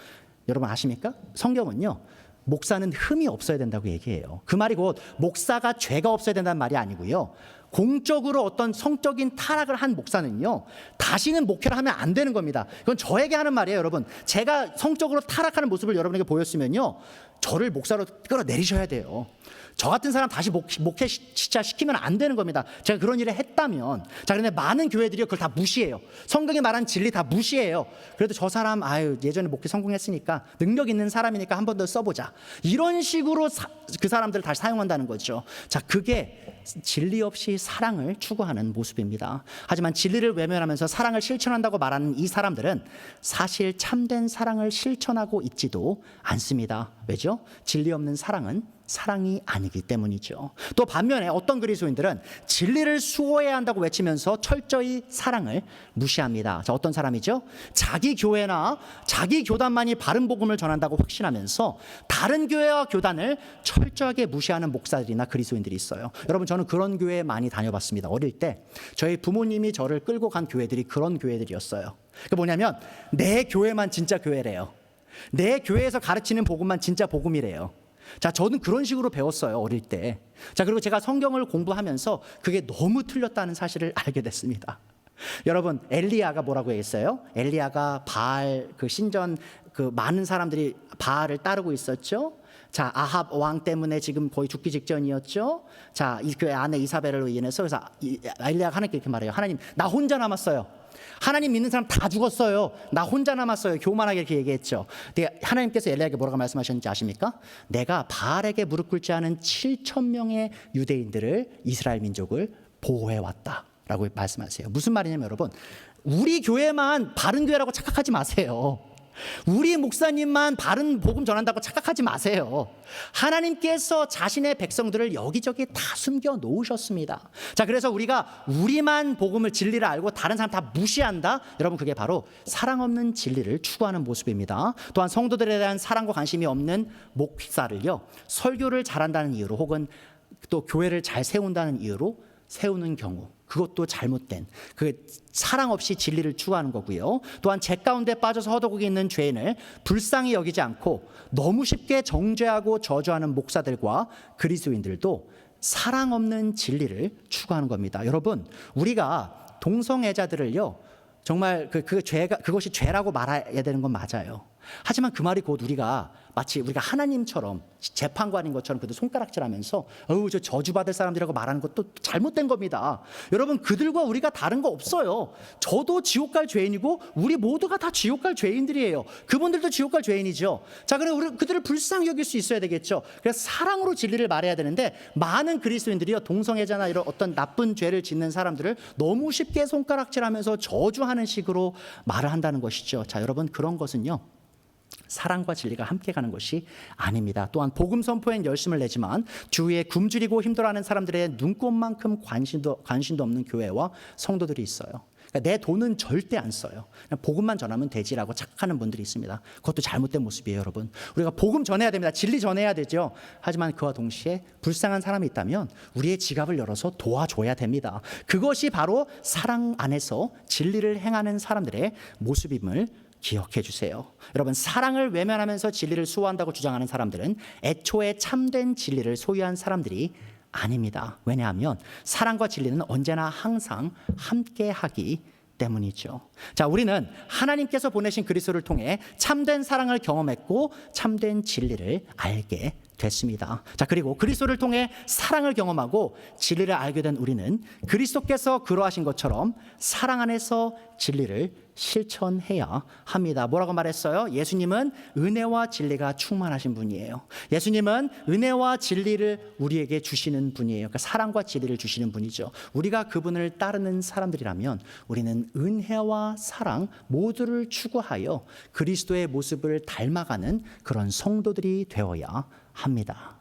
여러분 아십니까? 성경은요 목사는 흠이 없어야 된다고 얘기해요. 그 말이 곧 목사가 죄가 없어야 된다는 말이 아니고요. 공적으로 어떤 성적인 타락을 한 목사는요 다시는 목회를 하면 안 되는 겁니다. 이건 저에게 하는 말이에요. 여러분, 제가 성적으로 타락하는 모습을 여러분에게 보였으면요 저를 목사로 끌어내리셔야 돼요. 저 같은 사람 다시 목회 진짜 시키면 안 되는 겁니다. 제가 그런 일을 했다면. 자, 그런데 많은 교회들이 그걸 다 무시해요. 성경에 말한 진리 다 무시해요. 그래도 저 사람 예전에 목회 성공했으니까 능력 있는 사람이니까 한 번 더 써보자. 이런 식으로 그 사람들을 다시 사용한다는 거죠. 자, 그게 진리 없이 사랑을 추구하는 모습입니다. 하지만 진리를 외면하면서 사랑을 실천한다고 말하는 이 사람들은 사실 참된 사랑을 실천하고 있지도 않습니다. 왜죠? 진리 없는 사랑은 사랑이 아니기 때문이죠. 또 반면에 어떤 그리스도인들은 진리를 수호해야 한다고 외치면서 철저히 사랑을 무시합니다. 자, 어떤 사람이죠? 자기 교회나 자기 교단만이 바른 복음을 전한다고 확신하면서 다른 교회와 교단을 철저하게 무시하는 목사들이나 그리스도인들이 있어요. 여러분, 저는 그런 교회에 많이 다녀봤습니다. 어릴 때 저희 부모님이 저를 끌고 간 교회들이 그런 교회들이었어요. 그게 뭐냐면 내 교회만 진짜 교회래요. 내 교회에서 가르치는 복음만 진짜 복음이래요. 자, 저는 그런 식으로 배웠어요, 어릴 때. 자, 그리고 제가 성경을 공부하면서 그게 너무 틀렸다는 사실을 알게 됐습니다. 여러분, 엘리야가 뭐라고 했어요? 엘리야가 바알 그 신전 그 많은 사람들이 바알을 따르고 있었죠. 자, 아합 왕 때문에 지금 거의 죽기 직전이었죠. 자, 그 아내 이사벨로 인해서 그래서 엘리야가 하나님께 이렇게 말해요. 하나님, 나 혼자 남았어요. 하나님 믿는 사람 다 죽었어요. 나 혼자 남았어요. 교만하게 이렇게 얘기했죠. 하나님께서 엘리야에게 뭐라고 말씀하셨는지 아십니까? 내가 바알에게 무릎 꿇지 않은 7,000명의 유대인들을, 이스라엘 민족을 보호해왔다라고 말씀하세요. 무슨 말이냐면 여러분, 우리 교회만 바른 교회라고 착각하지 마세요. 우리 목사님만 바른 복음 전한다고 착각하지 마세요. 하나님께서 자신의 백성들을 여기저기 다 숨겨 놓으셨습니다. 자, 그래서 우리만 복음을, 진리를 알고 다른 사람 다 무시한다? 여러분, 그게 바로 사랑 없는 진리를 추구하는 모습입니다. 또한 성도들에 대한 사랑과 관심이 없는 목사를요, 설교를 잘한다는 이유로 혹은 또 교회를 잘 세운다는 이유로 세우는 경우, 그것도 잘못된, 그 사랑 없이 진리를 추구하는 거고요. 또한 죄 가운데 빠져서 허덕이고 있는 죄인을 불쌍히 여기지 않고 너무 쉽게 정죄하고 저주하는 목사들과 그리스도인들도 사랑 없는 진리를 추구하는 겁니다. 여러분, 우리가 동성애자들을요, 정말 그것이 죄라고 말해야 되는 건 맞아요. 하지만 그 말이 곧 마치 우리가 하나님처럼 재판관인 것처럼 그들 손가락질하면서 저 저주받을 사람들이라고 말하는 것도 잘못된 겁니다. 여러분, 그들과 우리가 다른 거 없어요. 저도 지옥 갈 죄인이고 우리 모두가 다 지옥 갈 죄인들이에요. 그분들도 지옥 갈 죄인이죠. 자, 그래 우리 그들을 불쌍히 여길 수 있어야 되겠죠. 그래서 사랑으로 진리를 말해야 되는데 많은 그리스도인들이요, 동성애자나 이런 어떤 나쁜 죄를 짓는 사람들을 너무 쉽게 손가락질하면서 저주하는 식으로 말을 한다는 것이죠. 자, 여러분, 그런 것은요, 사랑과 진리가 함께 가는 것이 아닙니다. 또한 복음 선포엔 열심을 내지만 주위에 굶주리고 힘들어하는 사람들의 눈꼽만큼 관심도 없는 교회와 성도들이 있어요. 그러니까 내 돈은 절대 안 써요. 그냥 복음만 전하면 되지라고 착각하는 분들이 있습니다. 그것도 잘못된 모습이에요, 여러분. 우리가 복음 전해야 됩니다. 진리 전해야 되죠. 하지만 그와 동시에 불쌍한 사람이 있다면 우리의 지갑을 열어서 도와줘야 됩니다. 그것이 바로 사랑 안에서 진리를 행하는 사람들의 모습임을 기억해 주세요. 여러분, 사랑을 외면하면서 진리를 수호한다고 주장하는 사람들은 애초에 참된 진리를 소유한 사람들이 아닙니다. 왜냐하면 사랑과 진리는 언제나 항상 함께하기 때문이죠. 자, 우리는 하나님께서 보내신 그리스도를 통해 참된 사랑을 경험했고 참된 진리를 알게 됐습니다. 자, 그리고 그리스도를 통해 사랑을 경험하고 진리를 알게 된 우리는 그리스도께서 그러하신 것처럼 사랑 안에서 진리를 실천해야 합니다. 뭐라고 말했어요? 예수님은 은혜와 진리가 충만하신 분이에요. 예수님은 은혜와 진리를 우리에게 주시는 분이에요. 그러니까 사랑과 진리를 주시는 분이죠. 우리가 그분을 따르는 사람들이라면 우리는 은혜와 사랑 모두를 추구하여 그리스도의 모습을 닮아가는 그런 성도들이 되어야 합니다.